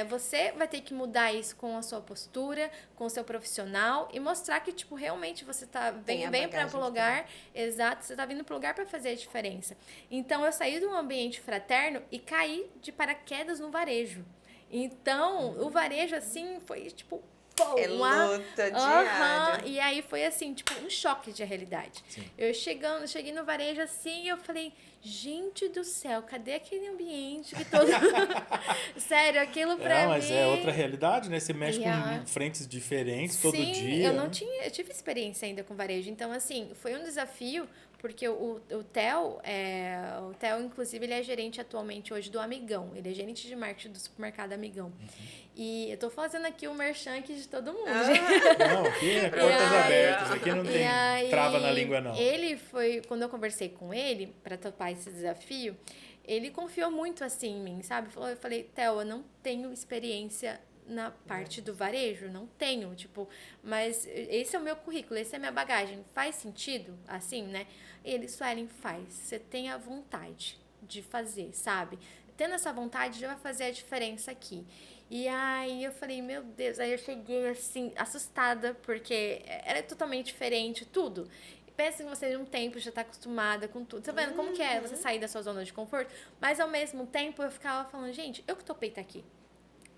você vai ter que mudar isso com a sua postura, com o seu profissional e mostrar que, tipo, realmente você vem para o lugar. Exato, você tá vindo pro lugar para fazer a diferença. Então, eu saí de um ambiente fraterno e caí de paraquedas no varejo. Então, o varejo, assim, foi, tipo, pô, é luta diária. E aí foi assim, tipo, um choque de realidade. Sim. Eu cheguei no varejo assim, eu falei, gente do céu, cadê aquele ambiente que todo... Sério, aquilo pra mim... Mas é outra realidade, né? Você mexe com frentes diferentes todo dia. Eu tive experiência ainda com varejo, então assim, foi um desafio, porque o Theo, inclusive, ele é gerente atualmente hoje do Amigão, ele é gerente de marketing do supermercado Amigão. E eu tô fazendo aqui o merchan aqui de todo mundo. Não, aqui é portas abertas, aqui não tem trava na língua, não. Ele foi, quando eu conversei com ele, para topar esse desafio, ele confiou muito assim em mim, sabe? Eu falei, Theo, eu não tenho experiência na parte do varejo, não tenho, tipo, mas esse é o meu currículo, essa é a minha bagagem, faz sentido, assim, né? E ele, Suelen, faz, você tem a vontade de fazer, sabe? Tendo essa vontade já vai fazer a diferença aqui. E aí eu falei, meu Deus, aí eu cheguei assim, assustada, porque era totalmente diferente, tudo. Pensa que você de um tempo já tá acostumada com tudo. Tá vendo como que é você sair da sua zona de conforto? Mas ao mesmo tempo eu ficava falando, gente, eu que topei estar aqui.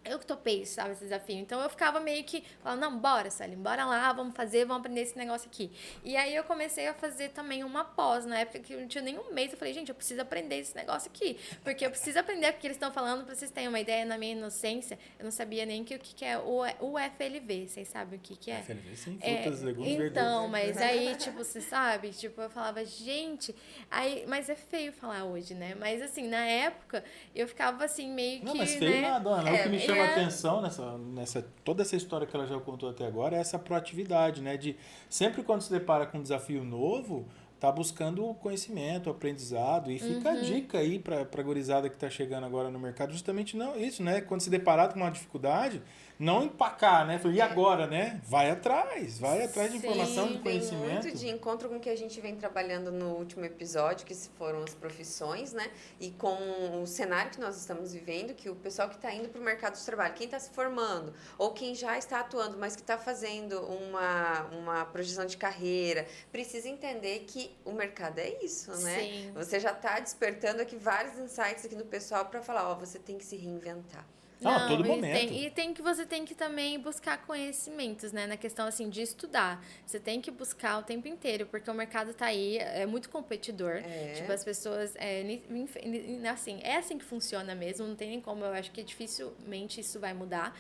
Eu que topei, sabe, esse desafio. Então, eu ficava meio que falando, não, bora, Suelen, bora lá, vamos aprender esse negócio aqui. E aí, eu comecei a fazer também uma pós. Na época que eu não tinha nem um mês, eu falei, gente, eu preciso aprender esse negócio aqui. Porque eu preciso aprender o que eles estão falando, pra vocês terem uma ideia. Na minha inocência, eu não sabia nem o que é o FLV. Vocês sabem o que é? FLV, sim, frutas, legumes, verduras. Então, mas aí, tipo, você sabe? Tipo, eu falava, gente... Aí, mas é feio falar hoje, né? Mas, assim, na época, eu ficava, assim, meio que, Não, mas feio nada, Ana. O que me chama a atenção toda essa história que ela já contou até agora é essa proatividade, né? De sempre quando se depara com um desafio novo, tá buscando conhecimento, aprendizado. E fica a dica aí pra gurizada que tá chegando agora no mercado, justamente não isso, né? Quando se deparar com uma dificuldade, não empacar, né? E agora, né? Vai atrás de informação, de conhecimento. Muito de encontro com o que a gente vem trabalhando no último episódio, que foram as profissões, né? E com o cenário que nós estamos vivendo, que o pessoal que está indo para o mercado de trabalho, quem está se formando, ou quem já está atuando, mas que está fazendo uma projeção de carreira, precisa entender que o mercado é isso, né? Sim. Você já está despertando aqui vários insights aqui no pessoal para falar, você tem que se reinventar. Não, todo momento. Você tem que também buscar conhecimentos, né? Na questão, assim, de estudar. Você tem que buscar o tempo inteiro, porque o mercado tá aí, é muito competidor. Tipo, as pessoas... assim, é assim que funciona mesmo, não tem nem como. Eu acho que dificilmente isso vai mudar.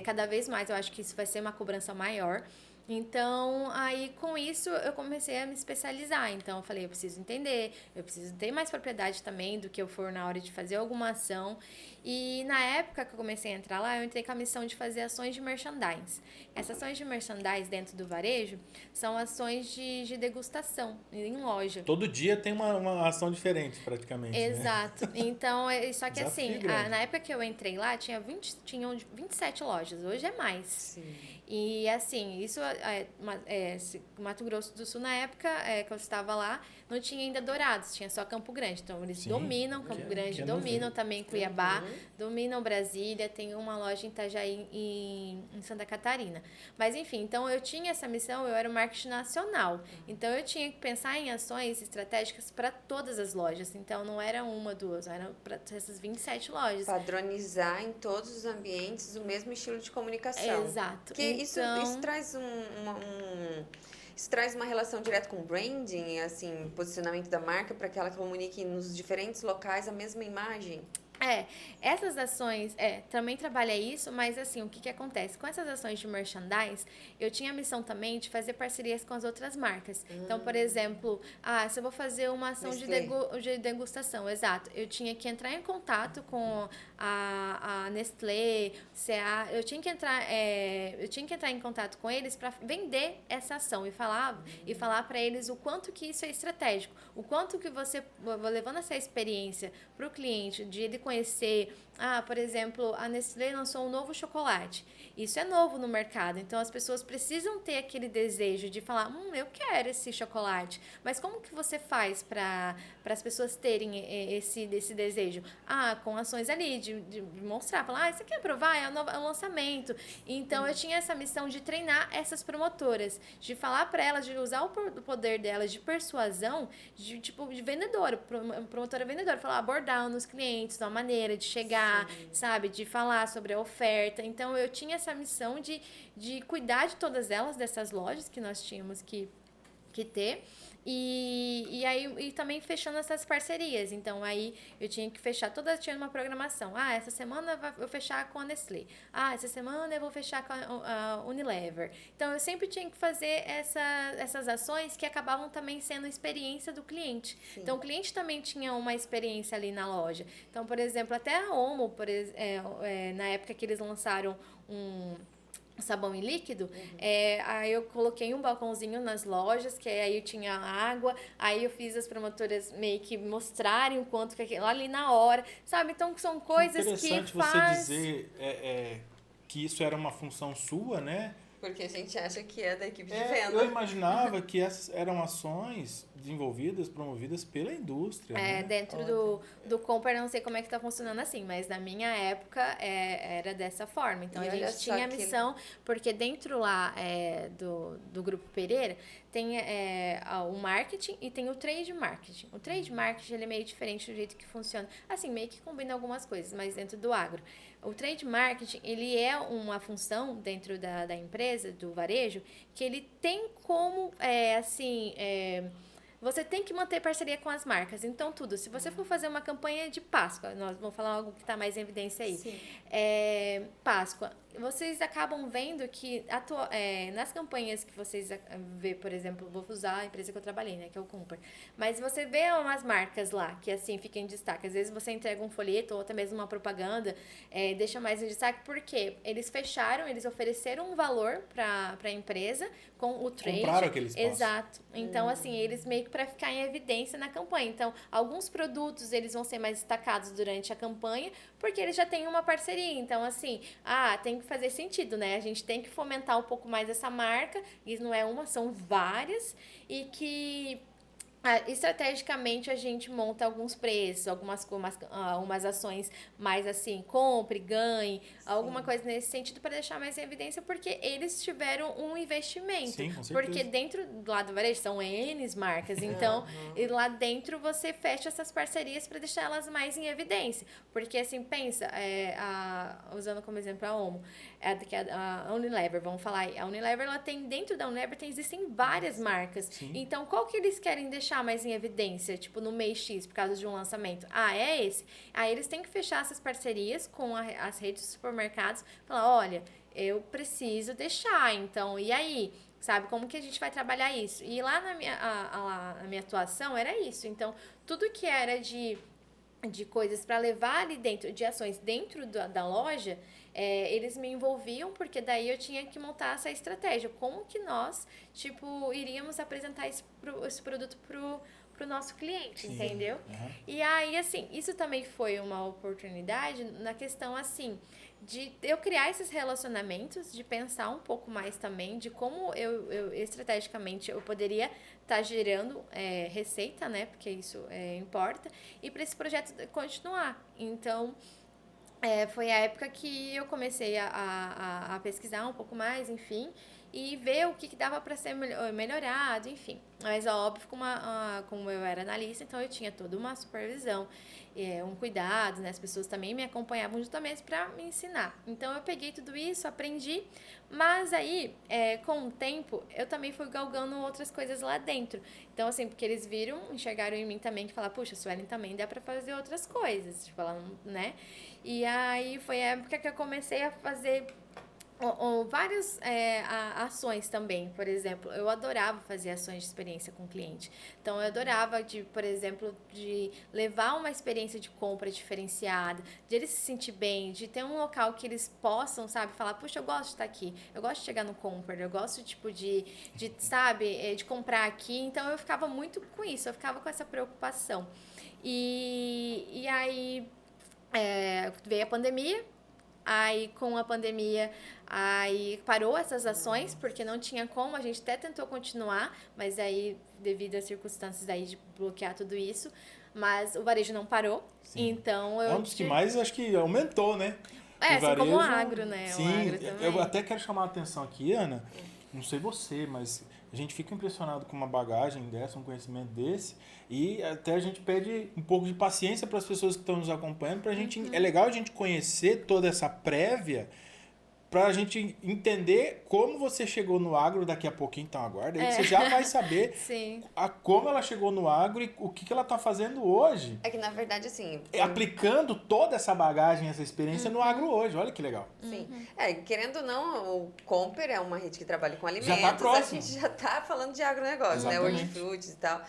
Cada vez mais, eu acho que isso vai ser uma cobrança maior. Então, aí com isso eu comecei a me especializar. Então, eu falei, eu preciso entender, eu preciso ter mais propriedade também do que eu for na hora de fazer alguma ação. E na época que eu comecei a entrar lá, eu entrei com a missão de fazer ações de merchandise. Essas ações de merchandise dentro do varejo são ações de degustação em loja. Todo dia tem uma ação diferente, praticamente. Exato. Né? Então, só que Desafio assim, na época que eu entrei lá, tinham 27 lojas. Hoje é mais. Sim. E assim, isso Mato Grosso do Sul, na época que eu estava lá, não tinha ainda Dourados, tinha só Campo Grande. Então, eles dominam Campo Grande, dominam também Cuiabá, dominam Brasília, tem uma loja em Itajaí, em Santa Catarina. Mas, enfim, então eu tinha essa missão, eu era o marketing nacional. Então, eu tinha que pensar em ações estratégicas para todas as lojas. Então, não era uma, duas, eram para essas 27 lojas. Padronizar em todos os ambientes o mesmo estilo de comunicação. Exato. Que isso traz isso traz uma relação direta com branding, assim, posicionamento da marca, para que ela comunique nos diferentes locais a mesma imagem? Essas ações, também trabalha isso, mas assim, o que acontece? Com essas ações de merchandise, eu tinha a missão também de fazer parcerias com as outras marcas. Então, por exemplo, se eu vou fazer uma ação de degustação, exato, eu tinha que entrar em contato com a Nestlé, CA, eu tinha que entrar em contato com eles para vender essa ação e falar para eles o quanto que isso é estratégico, o quanto que você, levando essa experiência para o cliente, de ele conhecer, por exemplo, a Nestlé lançou um novo chocolate. Isso é novo no mercado, então as pessoas precisam ter aquele desejo de falar, eu quero esse chocolate. Mas como que você faz para as pessoas terem esse desejo? Com ações ali, de mostrar, falar, você quer provar? É o lançamento. Então eu tinha essa missão de treinar essas promotoras, de falar para elas, de usar o poder delas de persuasão, de vendedora, promotora vendedora, falar, abordar nos clientes, uma maneira de chegar, sabe, de falar sobre a oferta. Então eu tinha essa missão de cuidar de todas elas, dessas lojas que nós tínhamos que ter. E também fechando essas parcerias. Então, aí eu tinha que fechar, tinha uma programação. Essa semana eu vou fechar com a Nestlé. Essa semana eu vou fechar com a Unilever. Então, eu sempre tinha que fazer essas ações que acabavam também sendo experiência do cliente. Sim. Então, o cliente também tinha uma experiência ali na loja. Então, por exemplo, até a Omo, na época que eles lançaram um sabão em líquido, aí eu coloquei um balcãozinho nas lojas, que aí eu tinha água, aí eu fiz as promotoras meio que mostrarem o quanto que aquilo ali na hora, sabe? Então são coisas que interessante você dizer que isso era uma função sua, né? Porque a gente acha que é da equipe de venda. Eu imaginava que essas eram ações desenvolvidas, promovidas pela indústria. Né? Dentro do Compar, não sei como é que tá funcionando assim, mas na minha época era dessa forma. Então, a gente tinha a missão, porque dentro lá do Grupo Pereira, tem o marketing e tem o trade marketing. O trade marketing, ele é meio diferente do jeito que funciona. Assim, meio que combina algumas coisas, mas dentro do agro. O trade marketing, ele é uma função dentro da empresa, do varejo, que ele tem como, você tem que manter parceria com as marcas. Então, se você for fazer uma campanha de Páscoa, nós vamos falar algo que está mais em evidência aí. Sim. Páscoa, vocês acabam vendo que nas campanhas que vocês vê, por exemplo, vou usar a empresa que eu trabalhei, né, que é o Compar, mas você vê umas marcas lá que assim ficam em destaque. Às vezes você entrega um folheto ou até mesmo uma propaganda, deixa mais em destaque, porque eles ofereceram um valor para a empresa com o trade. Compraram aquele espaço. Exato. Então, assim, eles meio que para ficar em evidência na campanha. Então, alguns produtos eles vão ser mais destacados durante a campanha, porque eles já têm uma parceria. Então, assim, tem que fazer sentido, né? A gente tem que fomentar um pouco mais essa marca. Isso não é uma, são várias. E que estrategicamente a gente monta alguns preços, umas ações mais assim, compre, ganhe, alguma coisa nesse sentido para deixar mais em evidência, porque eles tiveram um investimento. Sim, com certeza. Porque dentro do lado do varejo são N marcas, então e lá dentro você fecha essas parcerias para deixar elas mais em evidência. Porque assim, pensa, usando como exemplo a Omo, a Unilever, vamos falar aí, a Unilever, ela tem, dentro da Unilever existem várias marcas. Sim. Então, qual que eles querem deixar mais em evidência, tipo no mês X, por causa de um lançamento? É esse. Aí eles têm que fechar essas parcerias com as redes de supermercados, falar, olha, eu preciso deixar, então, e aí? Sabe, como que a gente vai trabalhar isso? E lá na minha atuação era isso. Então, tudo que era de coisas para levar ali dentro, de ações dentro da loja, eles me envolviam, porque daí eu tinha que montar essa estratégia. Como que nós, iríamos apresentar esse produto pro nosso cliente, sim, entendeu? Uhum. E aí, assim, isso também foi uma oportunidade na questão, assim, de eu criar esses relacionamentos, de pensar um pouco mais também de como eu estrategicamente eu poderia estar gerando receita, né? Porque isso importa. E para esse projeto continuar. Então, foi a época que eu comecei a pesquisar um pouco mais, enfim. e ver o que dava para ser melhorado, enfim. Mas, óbvio, como eu era analista, então eu tinha toda uma supervisão, um cuidado, né? As pessoas também me acompanhavam justamente para me ensinar. Então, eu peguei tudo isso, aprendi, mas aí, com o tempo, eu também fui galgando outras coisas lá dentro. Então, assim, porque eles enxergaram em mim também, que falaram, puxa, Suelen, também dá pra fazer outras coisas, tipo, ela não, né? E aí, foi a época que eu comecei a fazer várias ações também. Por exemplo, eu adorava fazer ações de experiência com o cliente. Então, eu adorava, por exemplo, de levar uma experiência de compra diferenciada, de eles se sentir bem, de ter um local que eles possam, sabe, falar, puxa, eu gosto de estar aqui, eu gosto de chegar no Comper, eu gosto, tipo, sabe, de comprar aqui. Então, eu ficava muito com isso, eu ficava com essa preocupação. E aí, veio a pandemia. Aí, com a pandemia, aí parou essas ações, porque não tinha como, a gente até tentou continuar, mas aí, devido às circunstâncias aí de bloquear tudo isso, mas o varejo não parou, Sim. então É um dos que mais, acho que aumentou, né? Assim varejo, como o agro, né? Sim, o agro também. Eu até quero chamar a atenção aqui, Ana, não sei você, mas a gente fica impressionado com uma bagagem dessa, um conhecimento desse, e até a gente pede um pouco de paciência para as pessoas que estão nos acompanhando, pra gente, é legal a gente conhecer toda essa prévia, para a gente entender como você chegou no agro daqui a pouquinho, então aguarda aí, que você já vai saber Sim. como ela chegou no agro e o que ela está fazendo hoje. É que, na verdade, assim... Aplicando toda essa bagagem, essa experiência no agro hoje, olha que legal. Sim. Querendo ou não, o Comper é uma rede que trabalha com alimentos. Já tá próximo. A gente já tá falando de agronegócio, Exatamente. né? Hortifruti e tal.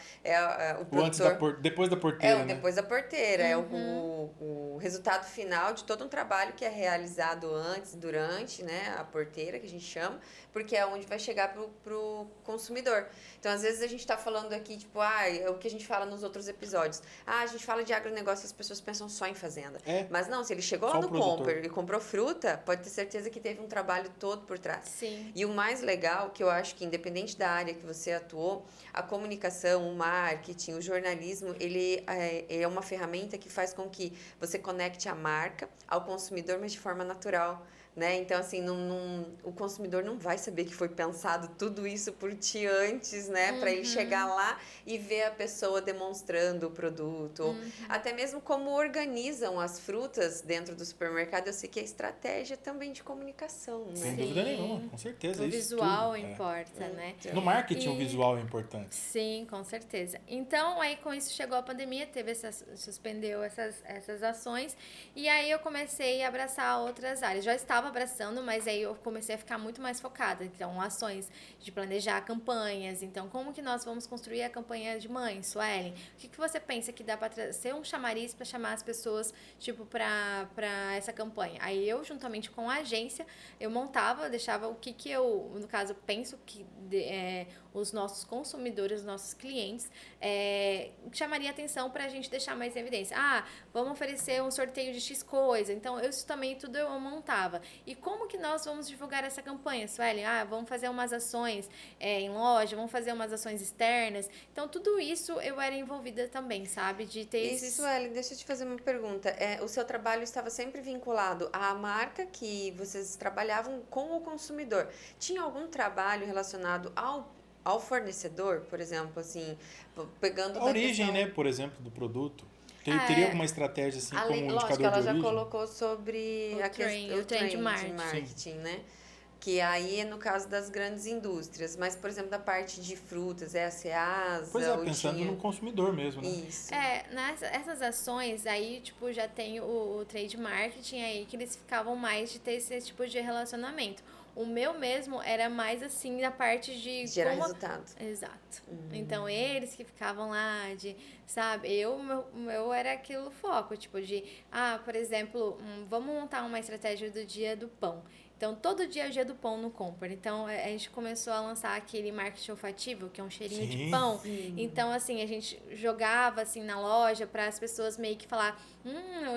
O produtor, depois da porteira, né? Depois da porteira. É o resultado final de todo um trabalho que é realizado antes, durante, né? A porteira, que a gente chama, porque é onde vai chegar pro consumidor. Então, às vezes, a gente tá falando aqui, tipo, é o que a gente fala nos outros episódios. A gente fala de agronegócio e as pessoas pensam só em fazenda. Mas não, se ele chegou lá no Comper e comprou fruta, pode ter certeza que teve um trabalho todo por trás. Sim. E o mais legal, que eu acho que independente da área que você atuou, a comunicação, o marketing, o jornalismo, ele é uma ferramenta que faz com que você conecte a marca ao consumidor, mas de forma natural. Né? Então, assim, o consumidor não vai saber que foi pensado tudo isso por ti antes, né? Para ele chegar lá e ver a pessoa demonstrando o produto. Até mesmo como organizam as frutas dentro do supermercado. Eu sei que é estratégia também de comunicação, né? Sem dúvida nenhuma, com certeza. O isso visual tudo, importa, né? No marketing o visual é importante. Sim, com certeza. Então, aí com isso chegou a pandemia, suspendeu essas ações. E aí eu comecei a abraçar outras áreas. Já estava abraçando, mas aí eu comecei a ficar muito mais focada. Então, ações de planejar campanhas. Então, como que nós vamos construir a campanha de mãe, Suelen? O que você pensa que dá para ser um chamariz para chamar as pessoas, tipo, para essa campanha? Aí eu, juntamente com a agência, eu montava, deixava o que eu, no caso, penso que os nossos consumidores, os nossos clientes, chamaria atenção para a gente deixar mais em evidência. Vamos oferecer um sorteio de X coisa. Então, isso também tudo eu montava. E como que nós vamos divulgar essa campanha, Suelen? Vamos fazer umas ações em loja, vamos fazer umas ações externas. Então, tudo isso eu era envolvida também, sabe? De ter esses... Suelen, deixa eu te fazer uma pergunta. O seu trabalho estava sempre vinculado à marca que vocês trabalhavam com o consumidor. Tinha algum trabalho relacionado ao fornecedor, por exemplo, assim, pegando a origem, né, por exemplo, do produto. Teria alguma estratégia assim como um indicador de origem? Ela já colocou sobre o trend marketing, né? Que aí é no caso das grandes indústrias, mas, por exemplo, da parte de frutas, a Ceasa... Pois pensando no consumidor mesmo, né? Isso. Essas ações aí, tipo, já tem o trade marketing aí, que eles ficavam mais de ter esse tipo de relacionamento. O meu mesmo era mais assim da parte de gerar resultado. Exato. Então, eles que ficavam lá sabe, meu era aquilo foco, tipo de, por exemplo, vamos montar uma estratégia do dia do pão. Então, todo dia é o dia do pão no Comper. Então, a gente começou a lançar aquele marketing olfativo, que é um cheirinho de pão. Sim. Então, assim, a gente jogava, assim, na loja para as pessoas meio que falar,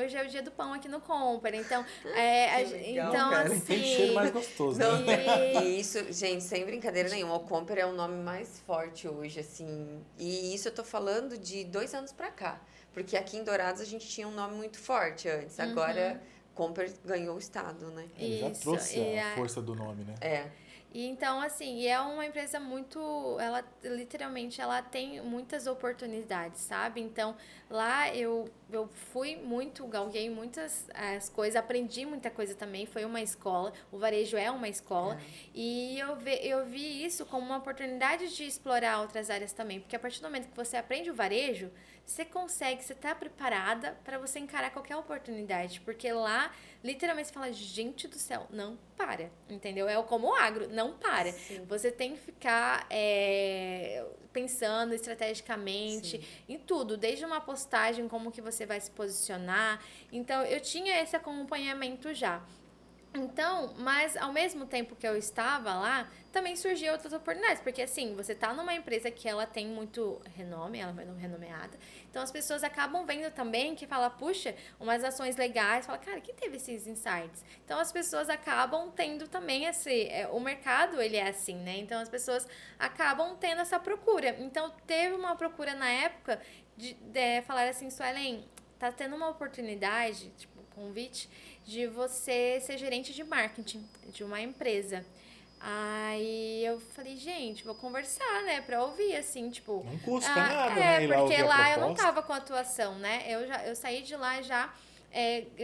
hoje é o dia do pão aqui no Comper. Então, legal, então cara. assim... Tem cheiro mais gostoso, né? E isso, gente, sem brincadeira nenhuma, o Comper é o nome mais forte hoje, assim. E isso eu tô falando de 2 anos para cá. Porque aqui em Dourados a gente tinha um nome muito forte antes. Agora... Comper ganhou o estado, né? Ele já trouxe a força do nome, né? E então, assim, e é uma empresa muito, ela literalmente, ela tem muitas oportunidades, sabe? Então, lá eu fui muito, galguei muitas as coisas, aprendi muita coisa também, foi uma escola, o varejo é uma escola, e eu vi isso como uma oportunidade de explorar outras áreas também, porque a partir do momento que você aprende o varejo, você consegue, você tá preparada para você encarar qualquer oportunidade, porque lá, literalmente, você fala, gente do céu, não para, entendeu? É como o agro, não para. Sim. Você tem que ficar pensando estrategicamente em tudo, desde uma postagem, como que você vai se posicionar. Então, eu tinha esse acompanhamento já. Então, mas ao mesmo tempo que eu estava lá, também surgiam outras oportunidades, porque assim, você tá numa empresa que ela tem muito renome, ela é renomeada, então as pessoas acabam vendo também que fala, puxa, umas ações legais, fala, cara, quem teve esses insights? Então as pessoas acabam tendo também o mercado ele é assim, né? Então as pessoas acabam tendo essa procura. Então teve uma procura na época de falar assim, Suelen, tá tendo uma oportunidade, tipo, convite de você ser gerente de marketing de uma empresa. Aí eu falei, gente, vou conversar, né, pra ouvir, assim, tipo... Não custa nada, né? Ir lá porque ouvir a lá eu não proposta. tava com atuação, né? Eu saí de lá já,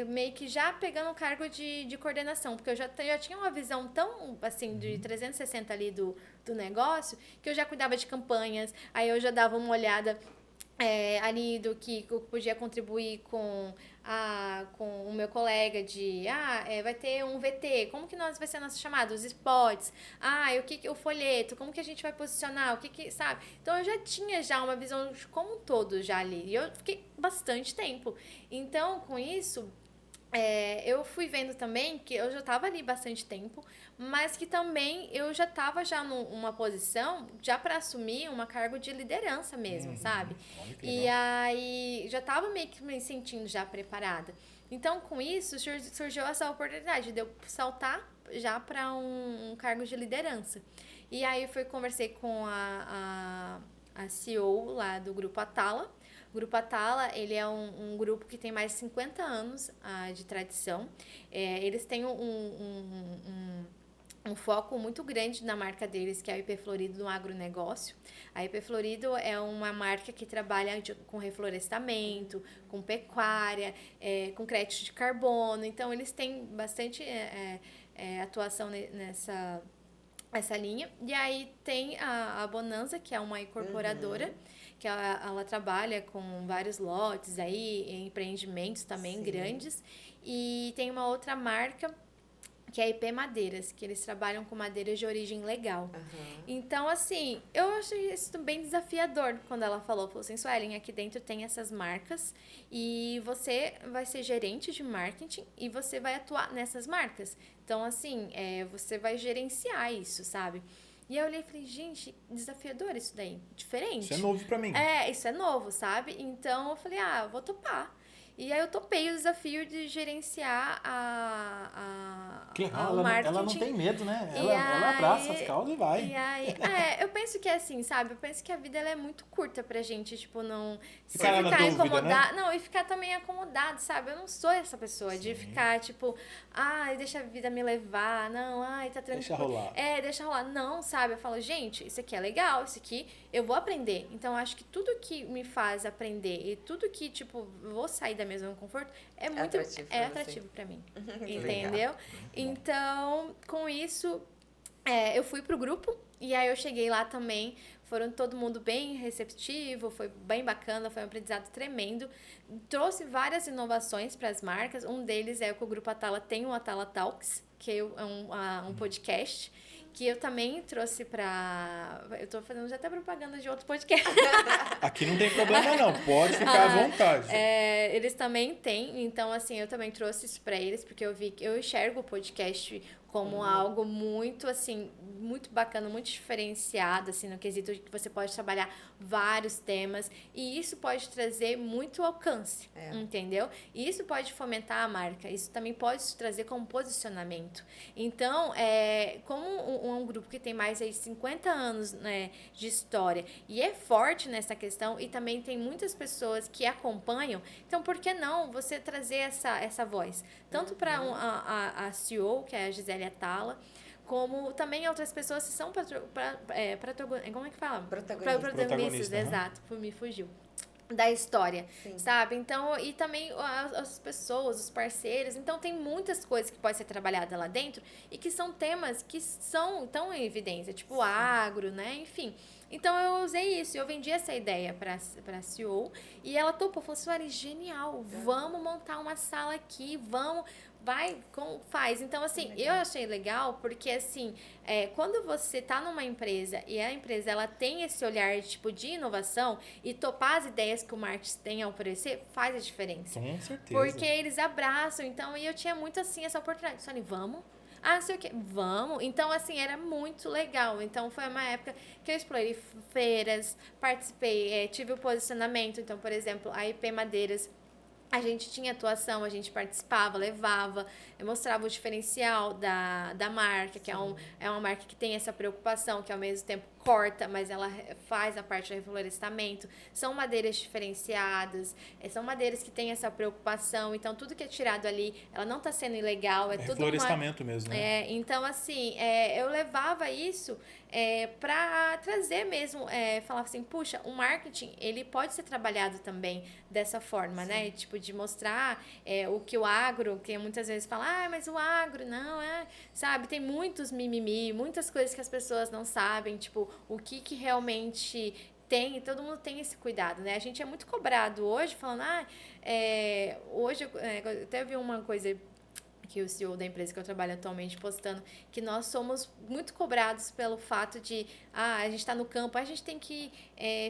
meio que já pegando o cargo de coordenação, porque eu já tinha uma visão tão, assim, de 360 ali do negócio, que eu já cuidava de campanhas, aí eu já dava uma olhada ali do que eu podia contribuir com o meu colega vai ter um VT, como que vai ser nosso chamado? Os spots, o folheto, como que a gente vai posicionar, sabe? Então eu já tinha uma visão como um todo já ali, e eu fiquei bastante tempo. Então, com isso, eu fui vendo também que eu já estava ali bastante tempo, mas que também eu já estava numa posição já para assumir uma cargo de liderança mesmo, sabe? Olha que E legal. aí já estava meio que me sentindo já preparada. Então, com isso, surgiu essa oportunidade de eu saltar já para um cargo de liderança. E aí conversei com a CEO lá do Grupo Atala. O Grupo Atala, ele é um grupo que tem mais de 50 anos de tradição. Eles têm um foco muito grande na marca deles, que é a IP Florido no agronegócio. A IP Florido é uma marca que trabalha com reflorestamento, com pecuária, com crédito de carbono. Então, eles têm bastante atuação nessa linha. E aí tem a Bonanza, que é uma incorporadora, que ela trabalha com vários lotes aí, empreendimentos também grandes. E tem uma outra marca, que é a IP Madeiras, que eles trabalham com madeiras de origem legal. Então, assim, eu achei isso bem desafiador quando ela falou assim, Suelen, aqui dentro tem essas marcas e você vai ser gerente de marketing e você vai atuar nessas marcas. Então, assim, você vai gerenciar isso, sabe? E eu olhei e falei, gente, desafiador isso daí, diferente. Isso é novo pra mim. Isso é novo, sabe? Então, eu falei, eu vou topar. E aí eu topei o desafio de gerenciar Que legal, o marketing. ela não tem medo, né? Ela abraça as causas e vai. E aí, eu penso que é assim, sabe? Eu penso que a vida ela é muito curta pra gente, tipo, não Ficar na dúvida, incomodado. né? Não, e ficar também acomodado, sabe? Eu não sou essa pessoa de ficar, tipo, deixa a vida me levar, não, tá tranquilo. Deixa rolar. Deixa rolar. Não, sabe? Eu falo, gente, isso aqui é legal, isso aqui eu vou aprender. Então, eu acho que tudo que me faz aprender e tudo que, tipo, vou sair da minha zona de conforto é muito atrativo pra mim. Entendeu? Então, com isso, eu fui pro grupo e aí eu cheguei lá também. Foram todo mundo bem receptivo, foi bem bacana, foi um aprendizado tremendo. Trouxe várias inovações para as marcas. Um deles é que o Grupo Atala tem o Atala Talks, que é um podcast, que eu também trouxe para... Eu tô fazendo já até propaganda de outro podcast. Aqui não tem problema não, pode ficar à vontade. Eles também têm, então assim, eu também trouxe isso para eles, porque eu enxergo o podcast como algo muito, assim, muito bacana, muito diferenciado, assim, no quesito de que você pode trabalhar vários temas e isso pode trazer muito alcance, entendeu? E isso pode fomentar a marca, isso também pode se trazer como posicionamento. Então, como um grupo que tem mais de 50 anos, né, de história e é forte nessa questão e também tem muitas pessoas que acompanham, então por que não você trazer essa voz? Tanto para a CEO, que é a Gisele Atala, como também outras pessoas que são como é que fala? Protagonistas. Protagonistas, exato, me fugiu. Da história, Sim. sabe? Então, e também as pessoas, os parceiros. Então, tem muitas coisas que podem ser trabalhadas lá dentro e que são temas que tão em evidência, tipo o agro, né? Enfim. Então, eu usei isso. Eu vendi essa ideia para a CEO e ela topou. Falou, Sueli, genial. Vamos montar uma sala aqui, vamos... faz. Então, assim, eu achei legal porque, assim, quando você tá numa empresa e a empresa, ela tem esse olhar, tipo, de inovação e topar as ideias que o marketing tem a oferecer, faz a diferença. Com certeza. Porque eles abraçam, então, e eu tinha muito, assim, essa oportunidade. Só vamos? Ah, não sei o quê. Vamos. Então, assim, era muito legal. Então, foi uma época que eu explorei feiras, participei, tive o posicionamento. Então, por exemplo, a IP Madeiras, a gente tinha atuação, a gente participava, levava, mostrava o diferencial da marca, que é uma marca que tem essa preocupação, que ao mesmo tempo corta, mas ela faz a parte do reflorestamento. São madeiras diferenciadas, são madeiras que têm essa preocupação, então tudo que é tirado ali, ela não está sendo ilegal, é tudo reflorestamento mesmo, né? Então, assim, eu levava isso para trazer mesmo, falar assim, puxa, o marketing, ele pode ser trabalhado também dessa forma, né? Tipo, de mostrar o que o agro, que muitas vezes fala, mas o agro não sabe? Tem muitos mimimi, muitas coisas que as pessoas não sabem, tipo, o que realmente tem, todo mundo tem esse cuidado, né? A gente é muito cobrado hoje, falando, hoje eu até vi uma coisa que o CEO da empresa que eu trabalho atualmente postando, que nós somos muito cobrados pelo fato de, a gente está no campo, a gente tem que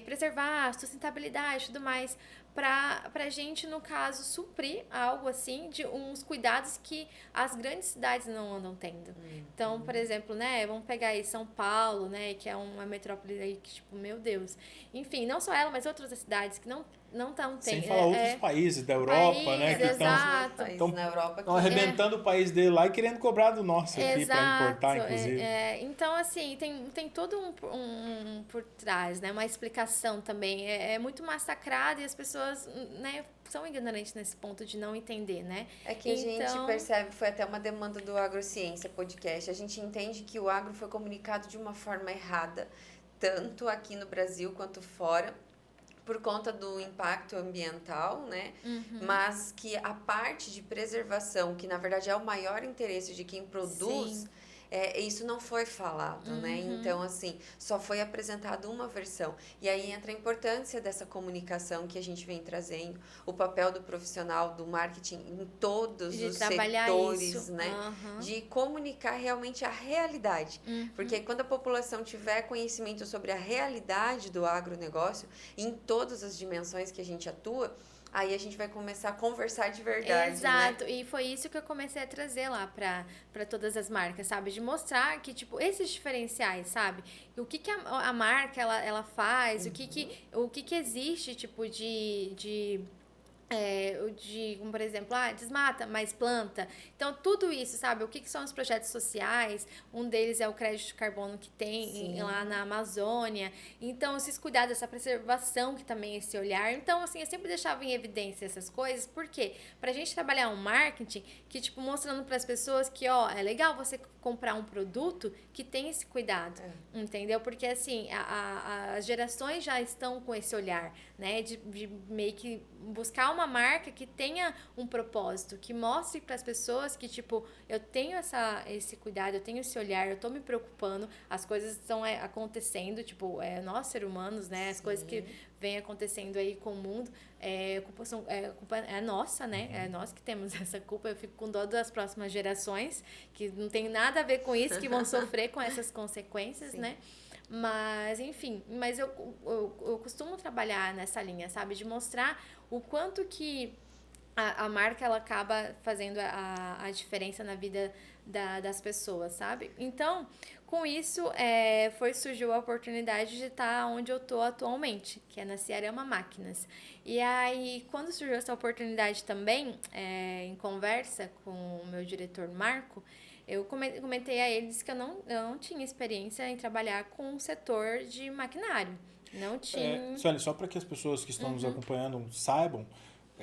preservar a sustentabilidade e tudo mais, pra gente, no caso, suprir algo assim, de uns cuidados que as grandes cidades não andam tendo. Então, por exemplo, né, vamos pegar aí São Paulo, né, que é uma metrópole aí que, tipo, meu Deus. Enfim, não só ela, mas outras cidades que não estão tendo. Sem falar outros países da Europa, né? Que estão arrebentando o país dele lá e querendo cobrar do nosso aqui para importar, inclusive. Então, assim, tem todo um por trás, né? Uma explicação também. É muito massacrado e as pessoas, né, são ignorantes nesse ponto de não entender, né? É que a gente percebe, foi até uma demanda do Agrociência Podcast, a gente entende que o agro foi comunicado de uma forma errada, tanto aqui no Brasil quanto fora, por conta do impacto ambiental, né? Mas que a parte de preservação, que na verdade é o maior interesse de quem produz, isso não foi falado, né? Então, assim, só foi apresentado uma versão. E aí entra a importância dessa comunicação que a gente vem trazendo, o papel do profissional do marketing em todos os setores, né? De comunicar realmente a realidade. Porque quando a população tiver conhecimento sobre a realidade do agronegócio, em todas as dimensões que a gente atua, aí a gente vai começar a conversar de verdade, Exato, né? E foi isso que eu comecei a trazer lá pra todas as marcas, sabe? De mostrar que, tipo, esses diferenciais, sabe? O que a marca, ela faz, o que existe, tipo, como por exemplo, desmata, mas planta. Então, tudo isso, sabe? O que são os projetos sociais? Um deles é o crédito de carbono que tem lá na Amazônia. Então, esses cuidados, essa preservação que também é esse olhar. Então, assim, eu sempre deixava em evidência essas coisas. Por quê? Pra gente trabalhar um marketing que, tipo, mostrando para as pessoas que, é legal você comprar um produto que tem esse cuidado, entendeu? Porque, assim, as gerações já estão com esse olhar, né? De meio que buscar uma marca que tenha um propósito, que mostre para as pessoas que, tipo, eu tenho esse cuidado, eu tenho esse olhar, eu tô me preocupando, as coisas estão acontecendo, tipo, nós, seres humanos, né? As coisas que vem acontecendo aí com o mundo, a culpa é nossa, né? É nós que temos essa culpa. Eu fico com dó das próximas gerações, que não tem nada a ver com isso, que vão sofrer com essas consequências, né? Mas, enfim, eu costumo trabalhar nessa linha, sabe? De mostrar o quanto que a marca, ela acaba fazendo a diferença na vida das pessoas, sabe? Então, com isso, surgiu a oportunidade de estar onde eu estou atualmente, que é na Ciarama Máquinas. E aí, quando surgiu essa oportunidade também, em conversa com o meu diretor Marco, eu comentei a eles que eu não tinha experiência em trabalhar com o setor de maquinário. Não tinha. Sueli, só para que as pessoas que estão nos acompanhando saibam,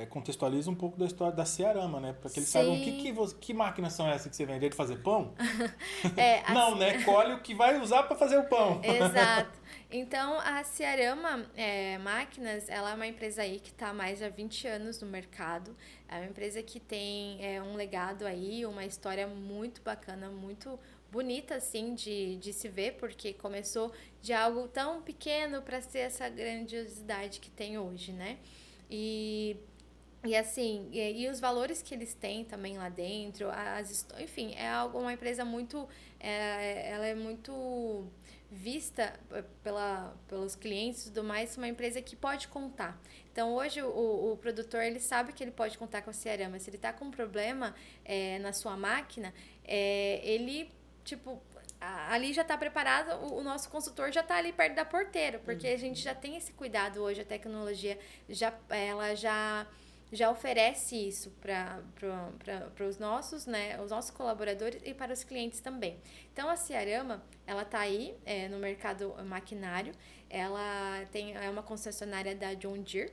contextualiza um pouco da história da Cearama, né? Para que eles Sim. saibam que máquinas são essas que você vende? É de fazer pão? Não, né? Colhe o que vai usar para fazer o pão. Exato. Então, a Cearama Máquinas, ela é uma empresa aí que está há mais de 20 anos no mercado. É uma empresa que tem um legado aí, uma história muito bacana, muito bonita, assim, de se ver, porque começou de algo tão pequeno para ser essa grandiosidade que tem hoje, né? E assim, e os valores que eles têm também lá dentro, enfim, é algo, uma empresa muito, ela é muito vista pelos clientes e tudo mais, uma empresa que pode contar. Então, hoje, o produtor, ele sabe que ele pode contar com a Cearama. Se ele está com um problema na sua máquina, ele, tipo, ali já está preparado, o nosso consultor já está ali perto da porteira, porque a gente já tem esse cuidado hoje, a tecnologia, ela já oferece isso para os nossos, né, os nossos colaboradores e para os clientes também. Então, a Cearama, ela está aí no mercado maquinário, ela é uma concessionária da John Deere,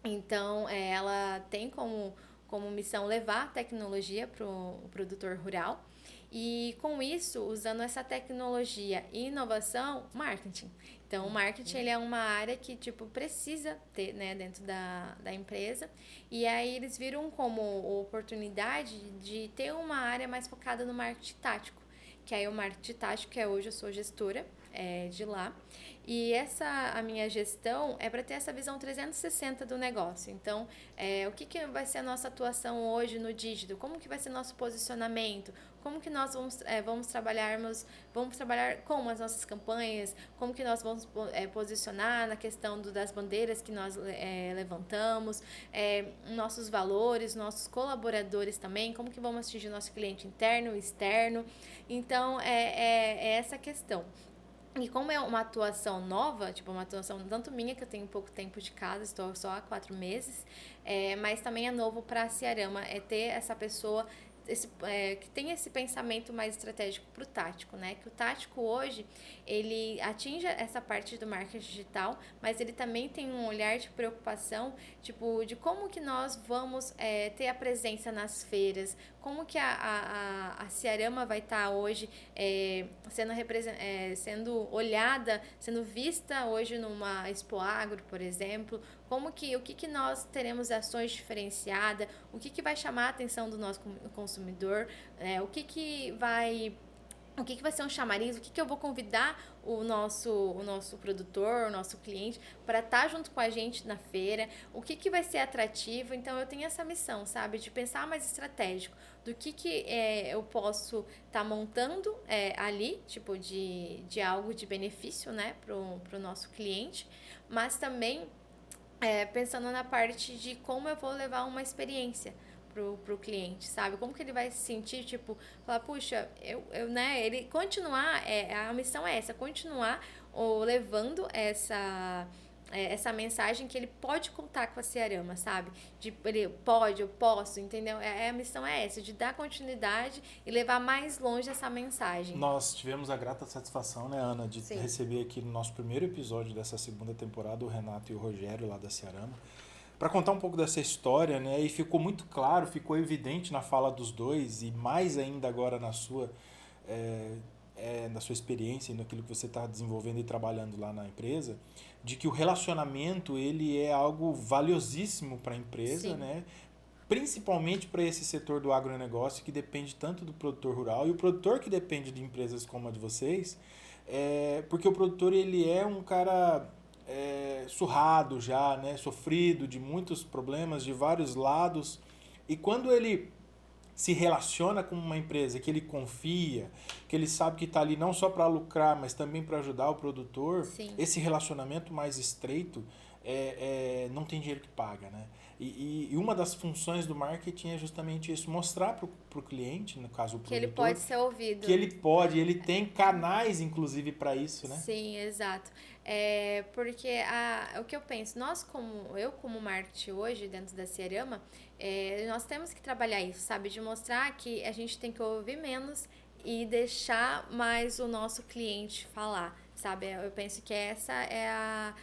então ela tem como missão levar a tecnologia para o produtor rural. E com isso, usando essa tecnologia e inovação, marketing. Então, o marketing ele é uma área que tipo precisa ter, né, dentro da empresa. E aí eles viram como oportunidade de ter uma área mais focada no marketing tático. Que aí o marketing tático, hoje eu sou gestora de lá. E a minha gestão é para ter essa visão 360 do negócio. Então, o que vai ser a nossa atuação hoje no dígito? Como que vai ser nosso posicionamento? Como que nós vamos trabalhar com as nossas campanhas? Como que nós vamos posicionar na questão das bandeiras que nós levantamos? Nossos valores, nossos colaboradores também, como que vamos atingir nosso cliente interno e externo? Então, é essa questão. E como é uma atuação nova, tipo uma atuação tanto minha, que eu tenho pouco tempo de casa, estou só há 4 meses, mas também é novo para a Cearama, ter essa pessoa que tem esse pensamento mais estratégico para o tático, né? Que o tático hoje, ele atinge essa parte do marketing digital, mas ele também tem um olhar de preocupação, tipo, de como que nós vamos ter a presença nas feiras, como que a Cearama vai estar hoje sendo olhada, sendo vista hoje numa Expo Agro, por exemplo, o que nós teremos ações diferenciadas, o que vai chamar a atenção do nosso consumidor, o que vai ser um chamariz, o que eu vou convidar o nosso produtor, o nosso cliente para estar junto com a gente na feira, o que vai ser atrativo. Então, eu tenho essa missão, sabe, de pensar mais estratégico do que eu posso estar montando ali, tipo, de algo de benefício, né, pro nosso cliente, mas também pensando na parte de como eu vou levar uma experiência pro cliente, sabe? Como que ele vai se sentir, tipo, falar, puxa, né, ele continuar, a missão é essa, continuar levando essa mensagem que ele pode contar com a Cearama, sabe? Ele pode, eu posso, entendeu? A missão é essa, de dar continuidade e levar mais longe essa mensagem. Nós tivemos a grata satisfação, né, Ana, de receber aqui no nosso primeiro episódio dessa segunda temporada o Renato e o Rogério lá da Cearama, para contar um pouco dessa história, né? E ficou muito claro, ficou evidente na fala dos dois e mais ainda agora na sua experiência e naquilo que você está desenvolvendo e trabalhando lá na empresa, de que o relacionamento ele é algo valiosíssimo para a empresa, né? Principalmente para esse setor do agronegócio que depende tanto do produtor rural e o produtor que depende de empresas como a de vocês, porque o produtor ele é um cara surrado já, né? Sofrido de muitos problemas de vários lados, e quando ele se relaciona com uma empresa que ele confia, que ele sabe que está ali não só para lucrar, mas também para ajudar o produtor, esse relacionamento mais estreito não tem dinheiro que paga, né? E uma das funções do marketing é justamente isso, mostrar para o cliente, no caso o produtor, que ele pode ser ouvido. Que ele tem canais, inclusive, para isso, né? Sim, exato. Porque o que eu penso, eu como marketing hoje, dentro da Cearama, nós temos que trabalhar isso, sabe? De mostrar que a gente tem que ouvir menos e deixar mais o nosso cliente falar, sabe? Eu penso que essa é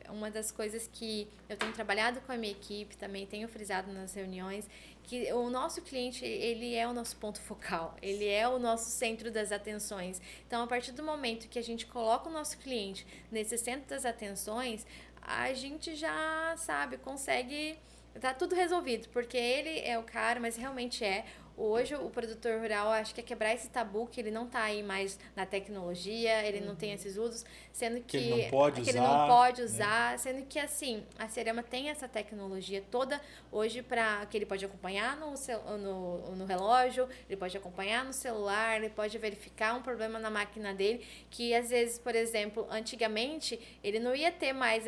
uma das coisas que eu tenho trabalhado com a minha equipe, também tenho frisado nas reuniões, que o nosso cliente, ele é o nosso ponto focal, ele é o nosso centro das atenções. Então, a partir do momento que a gente coloca o nosso cliente nesse centro das atenções, a gente já, sabe, consegue... Tá tudo resolvido, porque ele é o cara, mas realmente é. Hoje o produtor rural, acho que é quebrar esse tabu que ele não tá aí mais na tecnologia, ele não tem esses usos, sendo que ele não pode ele usar, não pode né? usar, sendo que assim, a Cearama tem essa tecnologia toda hoje para que ele pode acompanhar no relógio, ele pode acompanhar no celular, ele pode verificar um problema na máquina dele, que às vezes, por exemplo, antigamente ele não ia ter mais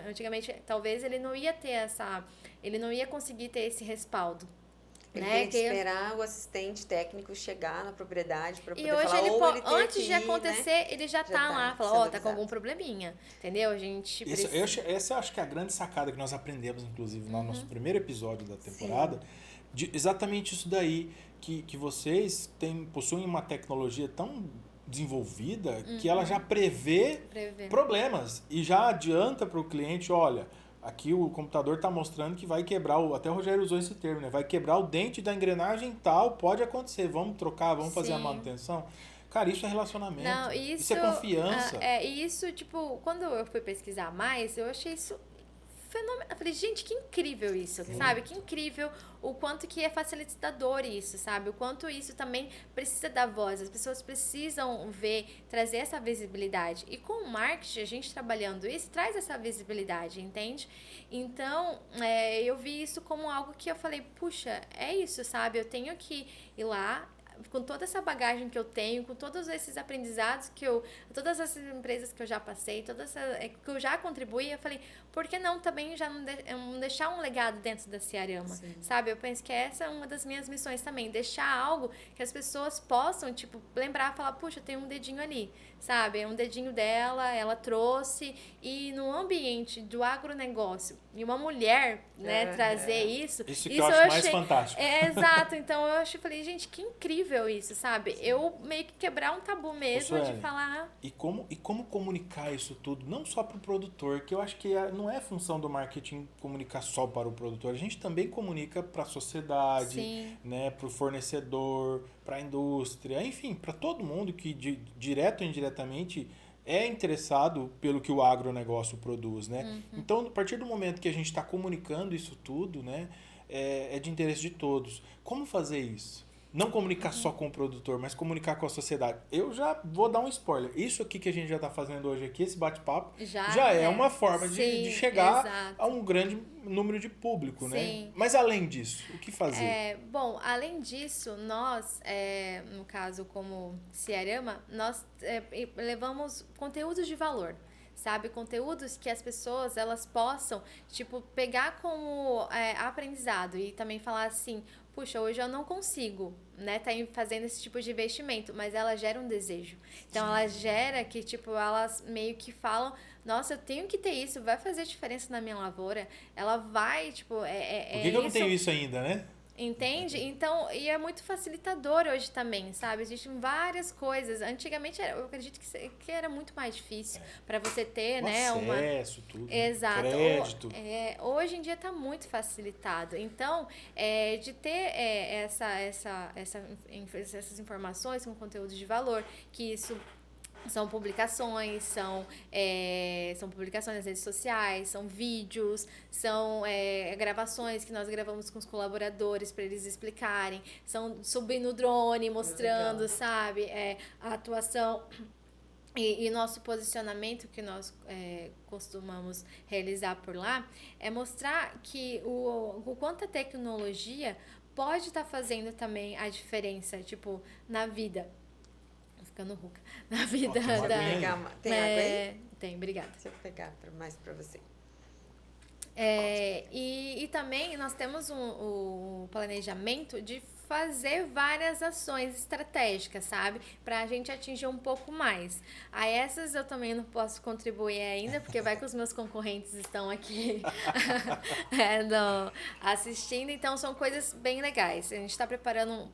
antigamente talvez ele não ia ter ele não ia conseguir ter esse respaldo. Ele Né? tem que esperar o assistente técnico chegar na propriedade para poder e hoje falar, ele ter antes que de ir, acontecer, né? ele já Já tá lá, tá fala, sendo tá com avisado. algum probleminha, entendeu? A gente Essa eu acho que é a grande sacada que nós aprendemos, inclusive, no nosso primeiro episódio da temporada, exatamente isso daí, que vocês possuem uma tecnologia tão desenvolvida que ela já prevê problemas e já adianta para o cliente, olha... Aqui o computador está mostrando que vai quebrar, até o Rogério usou esse termo, né? Vai quebrar o dente da engrenagem tal, pode acontecer, vamos trocar, vamos fazer a manutenção. Cara, isso é relacionamento, Não, isso é confiança. E isso, tipo, quando eu fui pesquisar mais, eu achei isso fenomenal. Eu falei, gente, que incrível isso, sabe? Que incrível o quanto que é facilitador isso, sabe? O quanto isso também precisa dar voz. As pessoas precisam ver, trazer essa visibilidade. E com o marketing, a gente trabalhando isso, traz essa visibilidade, entende? Então, eu vi isso como algo que eu falei, puxa, é isso, sabe? Eu tenho que ir lá, com toda essa bagagem que eu tenho, com todos esses aprendizados todas essas empresas que eu já passei, que eu já contribuí, eu falei, por que não também já não deixar um legado dentro da Cearama, sabe? Eu penso que essa é uma das minhas missões também, deixar algo que as pessoas possam, tipo, lembrar, falar, puxa, tem um dedinho ali, sabe? É um dedinho dela, ela trouxe, e no ambiente do agronegócio, e uma mulher, né, trazer isso que eu acho mais fantástico. Exato, então eu falei, gente, que incrível isso, sabe? Eu meio que quebrar um tabu mesmo de falar... E como comunicar isso tudo, não só para o produtor, que eu acho que não é função do marketing comunicar só para o produtor, a gente também comunica para a sociedade, né, para o fornecedor, para a indústria, enfim, para todo mundo que direto ou indiretamente é interessado pelo que o agronegócio produz, né? Então, a partir do momento que a gente está comunicando isso tudo, né, é de interesse de todos. Como fazer isso? Não comunicar só com o produtor, mas comunicar com a sociedade. Eu já vou dar um spoiler. Isso aqui que a gente já está fazendo hoje aqui, esse bate-papo, já é uma forma de chegar a um grande número de público, né? Mas além disso, o que fazer? Bom, além disso, nós, no caso como Cearama, nós levamos conteúdos de valor. Sabe, conteúdos que as pessoas elas possam, tipo, pegar como aprendizado e também falar assim, puxa, hoje eu não consigo, né, tá fazendo esse tipo de investimento, mas ela gera um desejo. Então, ela gera que, tipo, elas meio que falam, nossa, eu tenho que ter isso, vai fazer diferença na minha lavoura, ela vai, tipo, Por que eu não tenho isso ainda, né? Entende? Então, e é muito facilitador hoje também, sabe? Existem várias coisas. Antigamente, eu acredito que era muito mais difícil para você ter, né? Acesso, tudo. Exato. Crédito. Hoje em dia está muito facilitado. Então, de ter essas informações com conteúdo de valor, que isso... São publicações, são publicações nas redes sociais, são vídeos, são gravações que nós gravamos com os colaboradores para eles explicarem, são subir no drone, mostrando, sabe, a atuação e nosso posicionamento que nós costumamos realizar por lá é mostrar que o quanto a tecnologia pode estar fazendo também a diferença, tipo, na vida. Ficando rouca. Na vida Tem água aí? Tem, obrigada. Deixa eu pegar mais para você. E também nós temos um planejamento de fazer várias ações estratégicas, sabe? Pra gente atingir um pouco mais. A essas eu também não posso contribuir ainda, porque vai que os meus concorrentes estão aqui assistindo. Então, são coisas bem legais. A gente está preparando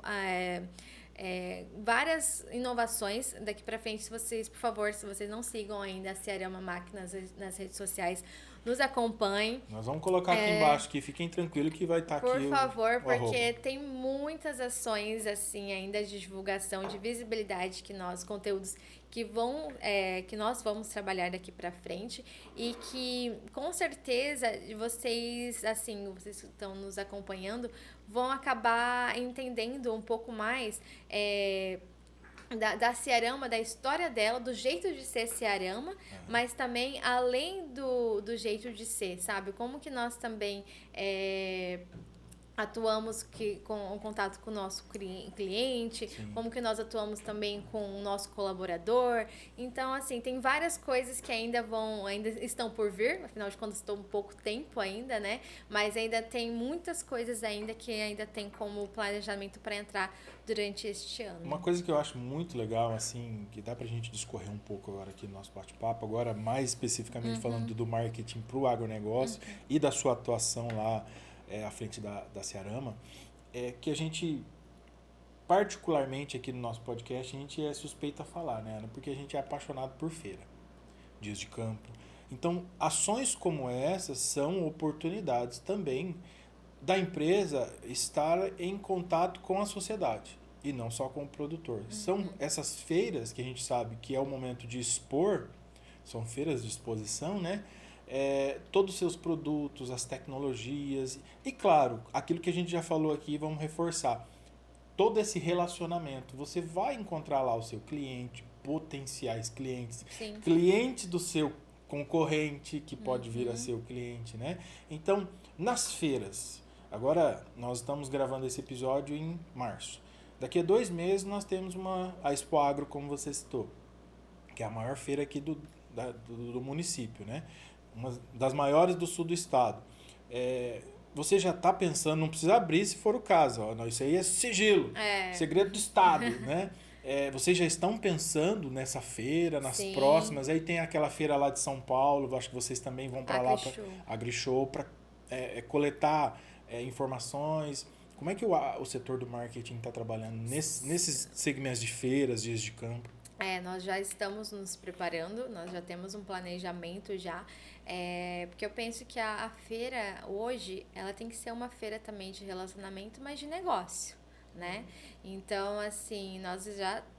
várias inovações daqui para frente. Se vocês, por favor, se vocês não sigam ainda a Ciarama Mac nas redes sociais, nos acompanhem. Nós vamos colocar aqui embaixo, que fiquem tranquilos que vai estar aqui. Por favor, o porque arroba. tem muitas ações assim ainda de divulgação, de visibilidade conteúdos que nós vamos trabalhar daqui para frente e que com certeza vocês que estão nos acompanhando vão acabar entendendo um pouco mais da Ciarama, da história dela, do jeito de ser Ciarama, mas também além do jeito de ser, sabe? Como que nós também atuamos com o contato com o nosso cliente, Sim. como que nós atuamos também com o nosso colaborador. Então, assim, tem várias coisas que ainda estão por vir, afinal de contas, estou um pouco tempo ainda, né? Mas ainda tem muitas coisas ainda que ainda tem como planejamento para entrar durante este ano. Uma coisa que eu acho muito legal, assim, que dá pra gente discorrer um pouco agora aqui no nosso bate-papo, agora mais especificamente falando do marketing pro agronegócio e da sua atuação lá à frente da Ciarama, é que a gente, particularmente aqui no nosso podcast, a gente é suspeito a falar, né, Ana? Porque a gente é apaixonado por feira, dias de campo. Então, ações como essas são oportunidades também da empresa estar em contato com a sociedade e não só com o produtor. São essas feiras que a gente sabe que é o momento de expor, são feiras de exposição, né? Todos os seus produtos, as tecnologias e, claro, aquilo que a gente já falou aqui, vamos reforçar, todo esse relacionamento. Você vai encontrar lá o seu cliente, potenciais clientes, Sim. cliente do seu concorrente que pode vir a ser o cliente, né? Então, nas feiras, agora nós estamos gravando esse episódio em março. Daqui a 2 meses nós temos a Expo Agro, como você citou, que é a maior feira aqui do município, né? Uma das maiores do sul do estado. Você já está pensando, não precisa abrir se for o caso, ó, não, isso aí é sigilo, segredo do estado, né? Vocês já estão pensando nessa feira, nas Sim. próximas, aí tem aquela feira lá de São Paulo, acho que vocês também vão para lá, AgriShow. AgriShow, para coletar informações. Como é que o setor do marketing está trabalhando nesses segmentos de feiras, dias de campo? Nós já estamos nos preparando, nós já temos um planejamento já, porque eu penso que a feira hoje, ela tem que ser uma feira também de relacionamento, mas de negócio, né? Então, assim, nós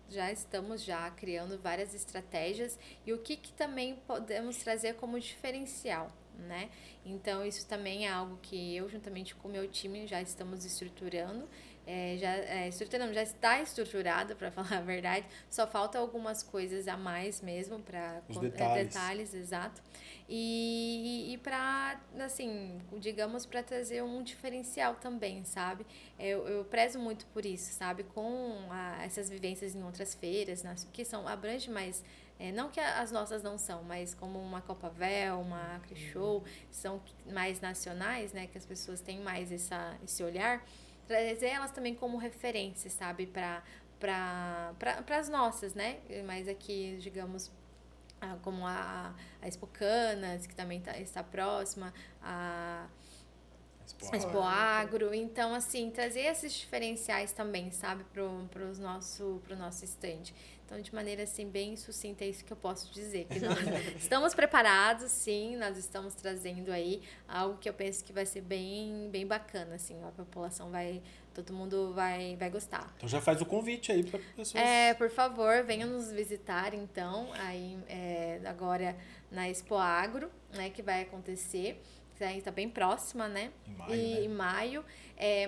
já estamos já criando várias estratégias e o que também podemos trazer como diferencial, né? Então, isso também é algo que eu, juntamente com o meu time, já estamos estruturando. Já está estruturado, para falar a verdade, só falta algumas coisas a mais mesmo para detalhes, exato, e para, assim, digamos, para trazer um diferencial também, sabe? Eu prezo muito por isso, sabe? Com essas vivências em outras feiras, que abrange mais, não que as nossas não são, mas como uma Copavel, uma AgriShow, são mais nacionais, né? Que as pessoas têm mais esse olhar, trazer elas também como referência, sabe, para as nossas, né? Mas aqui, digamos, como a Expo Canas, que também está próxima, a Expo Agro. Então, assim, trazer esses diferenciais também, sabe, pro nosso stand. Então, de maneira, assim, bem sucinta, é isso que eu posso dizer. Que nós estamos preparados, sim, nós estamos trazendo aí algo que eu penso que vai ser bem, bem bacana, assim, a população todo mundo vai gostar. Então já faz o convite aí para pessoas. Por favor, venham nos visitar, então, aí agora na Expo Agro, né, que vai acontecer. Está bem próxima, né? Em maio.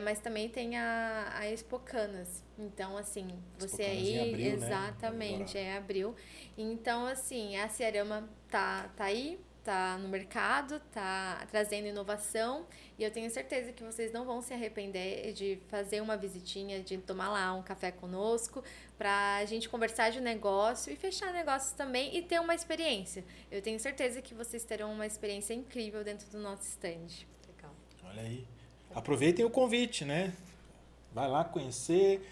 Mas também tem a Expo Canas. Então, assim, você aí... Em abril, exatamente, né? Abril. Então, assim, a Ciarama tá aí, tá no mercado, tá trazendo inovação. E eu tenho certeza que vocês não vão se arrepender de fazer uma visitinha, de tomar lá um café conosco, pra gente conversar de negócio e fechar negócios também e ter uma experiência. Eu tenho certeza que vocês terão uma experiência incrível dentro do nosso stand. Legal. Olha aí. Aproveitem o convite, né? Vai lá conhecer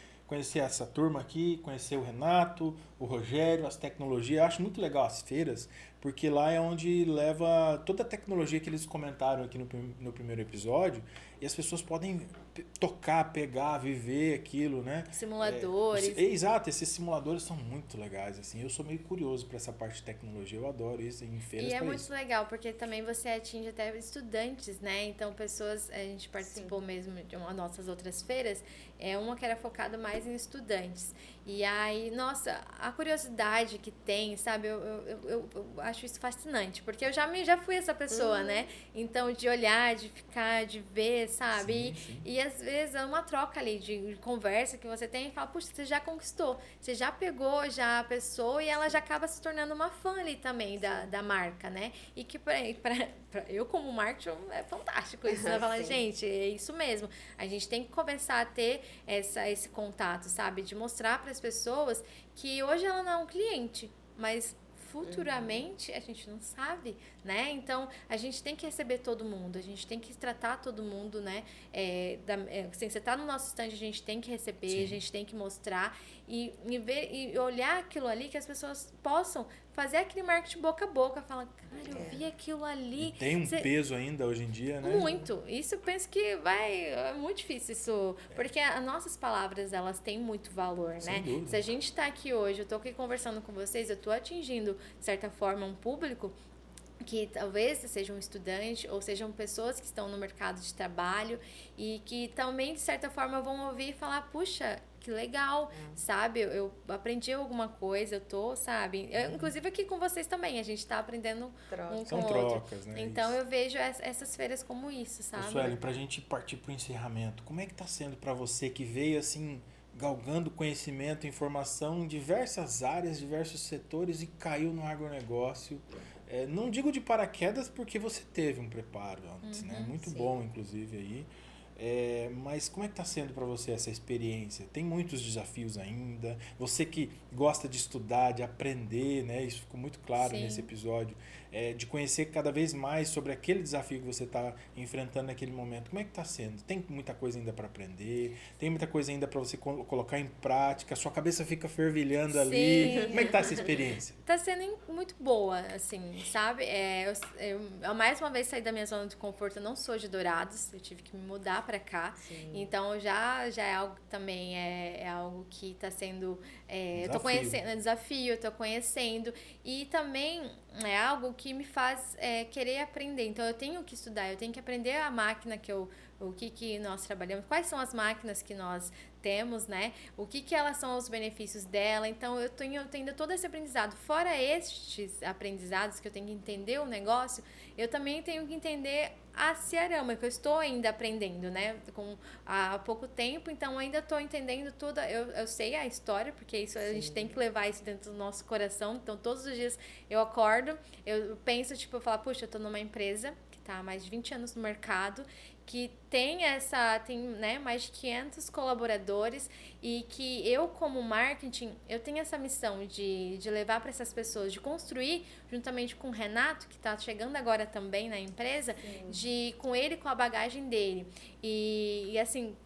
essa turma aqui, conhecer o Renato, o Rogério, as tecnologias. Eu acho muito legal as feiras, porque lá é onde leva toda a tecnologia que eles comentaram aqui no primeiro episódio, e as pessoas podem tocar, pegar, viver aquilo, né? Simuladores. Exato, esses simuladores são muito legais, assim. Eu sou meio curioso para essa parte de tecnologia, eu adoro isso, em feiras E é para muito isso. legal, porque também você atinge até estudantes, né? Então, pessoas, a gente participou mesmo de uma das nossas outras feiras, uma que era focada mais em estudantes. E aí, nossa, a curiosidade que tem, sabe? Eu acho isso fascinante, porque eu já fui essa pessoa, né? Então, de olhar, de ficar, de ver, sabe? Sim. E às vezes é uma troca ali de conversa que você tem e fala, puxa, você já conquistou, você já pegou já a pessoa e ela já acaba se tornando uma fã ali também da marca, né? E que pra eu como marketing é fantástico isso, né? Falar, gente, é isso mesmo. A gente tem que começar a ter esse contato, sabe? De mostrar para as pessoas que hoje ela não é um cliente, mas futuramente a gente não sabe, né? Então a gente tem que receber todo mundo, a gente tem que tratar todo mundo, né? Assim, você tá no nosso stand, a gente tem que receber, Sim. a gente tem que mostrar e ver e olhar aquilo ali que as pessoas possam fazer aquele marketing boca a boca, falar, cara, eu vi aquilo ali. E tem um peso ainda hoje em dia, né? Muito. Isso eu penso que é muito difícil isso, porque as nossas palavras, elas têm muito valor, Sem né? dúvida. Se a gente está aqui hoje, eu tô aqui conversando com vocês, eu tô atingindo, de certa forma, um público que talvez sejam estudantes ou sejam pessoas que estão no mercado de trabalho e que também, de certa forma, vão ouvir e falar, puxa, que legal, sabe? Eu aprendi alguma coisa, eu tô, sabe? Inclusive aqui com vocês também, a gente tá aprendendo um São com o trocas, outro. né? Então Isso. eu vejo essas feiras como isso, sabe? Sueli, pra gente partir pro encerramento, como é que tá sendo para você que veio assim, galgando conhecimento, informação em diversas áreas, diversos setores e caiu no agronegócio? Não digo de paraquedas porque você teve um preparo antes, né? Muito bom, inclusive, aí. Mas como é que está sendo para você essa experiência? Tem muitos desafios ainda. Você que gosta de estudar, de aprender, né? Isso ficou muito claro nesse episódio. De conhecer cada vez mais sobre aquele desafio que você está enfrentando naquele momento. Como é que está sendo? Tem muita coisa ainda para aprender? Tem muita coisa ainda para você colocar em prática? Sua cabeça fica fervilhando ali? Como é que está essa experiência? Tá sendo muito boa, assim, sabe? Eu mais uma vez saí da minha zona de conforto. Eu não sou de Dourados, eu tive que me mudar para cá. Então já é algo que também é algo que está sendo eu tô conhecendo, é desafio, eu tô conhecendo e também é algo que me faz querer aprender. Então eu tenho que estudar, eu tenho que aprender a máquina o que nós trabalhamos, quais são as máquinas que nós temos, né? O que elas são os benefícios dela. Então eu tenho todo esse aprendizado. Fora estes aprendizados que eu tenho que entender o negócio, eu também tenho que entender a Ciarama, que eu estou ainda aprendendo, né? Há pouco tempo, então ainda estou entendendo tudo. Eu sei a história, porque isso a gente tem que levar isso dentro do nosso coração. Então todos os dias eu acordo, eu penso, eu falo, puxa, eu estou numa empresa que está há mais de 20 anos no mercado, que tem né, mais de 500 colaboradores e que eu, como marketing, eu tenho essa missão de levar para essas pessoas, de construir, juntamente com o Renato, que está chegando agora também na empresa, com ele, com a bagagem dele. E assim,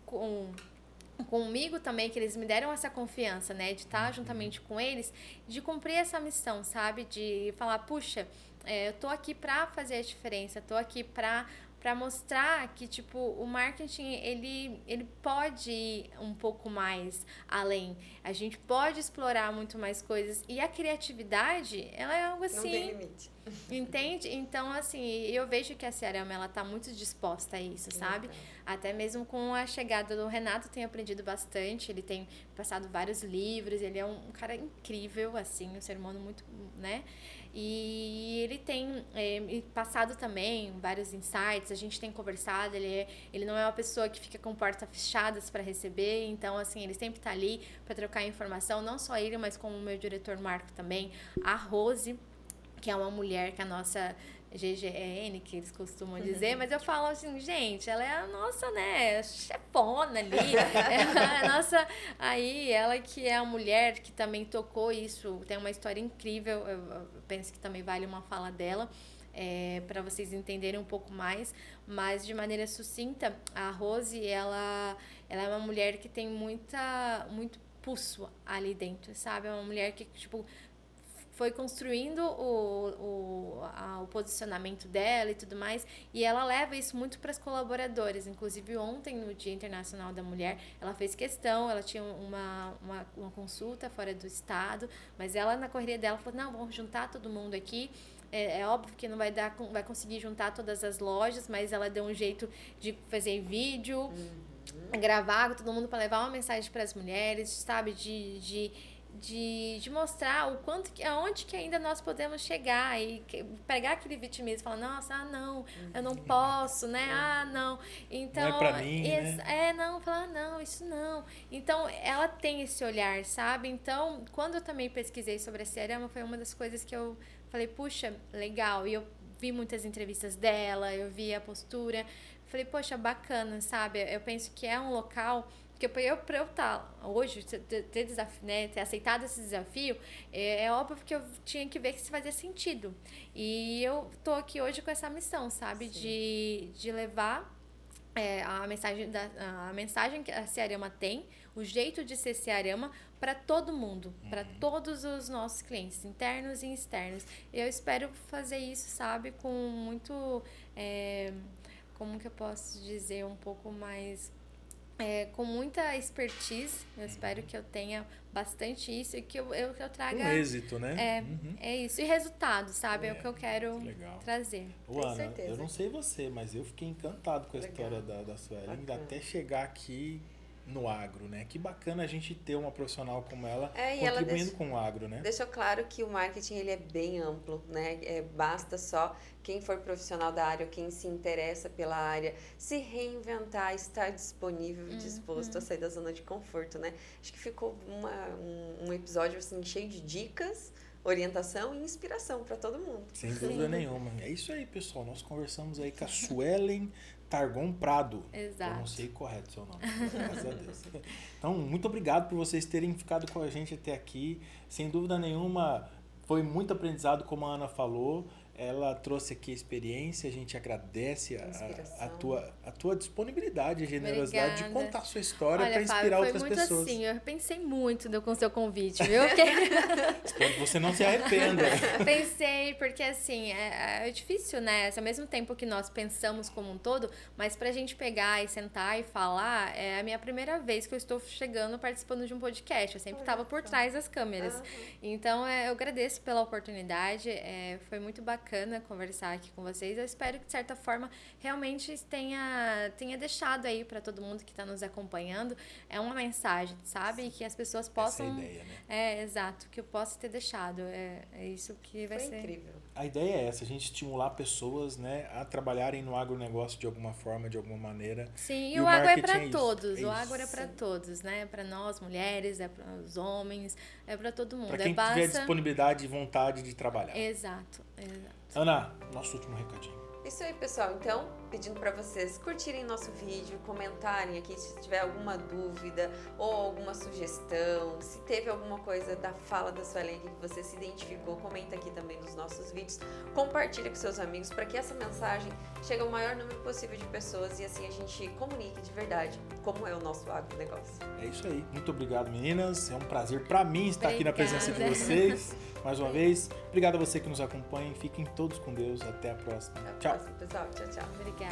comigo também, que eles me deram essa confiança, né, de estar juntamente com eles, de cumprir essa missão, sabe, de falar, puxa, eu tô aqui para fazer a diferença, tô aqui para mostrar que, o marketing, ele pode ir um pouco mais além. A gente pode explorar muito mais coisas. E a criatividade, ela é algo assim... Não tem limite. Entende? Então, assim, eu vejo que a Ciarama, ela tá muito disposta a isso, sabe? Até mesmo com a chegada do Renato, tenho aprendido bastante. Ele tem passado vários livros, ele é um cara incrível, assim, um ser humano muito, né? E ele tem passado também vários insights, a gente tem conversado, ele não é uma pessoa que fica com portas fechadas para receber, então, assim, ele sempre tá ali para trocar informação, não só ele, mas com o meu diretor Marco também, a Rose, que é uma mulher que a nossa GGN, que eles costumam dizer, mas eu falo assim, gente, ela é a nossa, né, chefona ali, a nossa, aí, ela que é a mulher que também tocou isso, tem uma história incrível, eu penso que também vale uma fala dela, para vocês entenderem um pouco mais, mas de maneira sucinta, a Rose, ela é uma mulher que tem muito pulso ali dentro, sabe, é uma mulher que, foi construindo o posicionamento dela e tudo mais, e ela leva isso muito para as colaboradoras. Inclusive, ontem, no Dia Internacional da Mulher, ela fez questão, ela tinha uma consulta fora do estado, mas ela, na correria dela, falou, não, vamos juntar todo mundo aqui. É óbvio que não vai conseguir juntar todas as lojas, mas ela deu um jeito de fazer vídeo, gravar todo mundo para levar uma mensagem para as mulheres, sabe? De mostrar o quanto aonde que ainda nós podemos chegar e pegar aquele vitimismo e falar, nossa, não, eu não posso, né? Não. Então, não é pra mim, né? Não, falar, não, isso não. Então, ela tem esse olhar, sabe? Então, quando eu também pesquisei sobre a Ciarama, foi uma das coisas que eu falei, puxa, legal. E eu vi muitas entrevistas dela, eu vi a postura. Falei, poxa, bacana, sabe? Eu penso que é um local que pra eu estar hoje, ter aceitado esse desafio, é óbvio que eu tinha que ver que isso fazia sentido. E eu tô aqui hoje com essa missão, sabe? De levar a mensagem que a Ciarama tem, o jeito de ser Ciarama para todo mundo, para todos os nossos clientes, internos e externos. Eu espero fazer isso, sabe, com muito... como que eu posso dizer, um pouco mais... com muita expertise. Eu espero que eu tenha bastante isso e que eu traga... Com êxito, né? É isso. E resultado, sabe? É o que eu quero trazer. Ô, Ana, eu não sei você, mas eu fiquei encantado com a história da Suelen, até chegar aqui no agro, né? Que bacana a gente ter uma profissional como ela contribuindo com o agro, né? Deixou claro que o marketing ele é bem amplo, né? Basta só quem for profissional da área ou quem se interessa pela área se reinventar, estar disponível e disposto a sair da zona de conforto, né? Acho que ficou um episódio assim, cheio de dicas, orientação e inspiração para todo mundo. Sem dúvida nenhuma. É isso aí, pessoal. Nós conversamos aí com a Suelen Targon Prado. Exato. Eu não sei correto o seu nome, graças a Deus. Então, muito obrigado por vocês terem ficado com a gente até aqui. Sem dúvida nenhuma, foi muito aprendizado, como a Ana falou. Ela trouxe aqui a experiência, a gente agradece a tua disponibilidade e generosidade. Obrigada. De contar a sua história para inspirar outras pessoas. Foi muito assim, eu pensei muito com o seu convite, viu? Espero que você não se arrependa. Pensei, porque assim, é difícil, né? Ao mesmo tempo que nós pensamos como um todo, mas pra gente pegar e sentar e falar, é a minha primeira vez que eu estou chegando participando de um podcast. Eu sempre estava por trás das câmeras. Então, eu agradeço pela oportunidade, foi muito bacana conversar aqui com vocês. Eu espero que, de certa forma, realmente tenha deixado aí para todo mundo que está nos acompanhando uma mensagem, sabe? E que as pessoas possam... Essa é a ideia, né? Exato. Que eu possa ter deixado. É isso que vai ser... Foi incrível. A ideia é essa, a gente estimular pessoas, né, a trabalharem no agronegócio de alguma forma, de alguma maneira. Sim, e o agro é para todos. O agro é para todos, né? É para nós, mulheres, é para os homens, é para todo mundo. Para quem tiver disponibilidade e vontade de trabalhar. Exato. Ana, nosso último recadinho. Isso aí, pessoal. Então, pedindo para vocês curtirem nosso vídeo, comentarem aqui se tiver alguma dúvida ou alguma sugestão, se teve alguma coisa da fala da Suelen que você se identificou, comenta aqui também nos nossos vídeos, compartilha com seus amigos para que essa mensagem chegue ao maior número possível de pessoas e assim a gente comunique de verdade como é o nosso agronegócio. É isso aí. Muito obrigado, meninas. É um prazer para mim estar aqui na presença de vocês. Mais uma vez, obrigado a você que nos acompanha. Fiquem todos com Deus. Até a próxima. Até a próxima, pessoal. Tchau, tchau. Obrigada.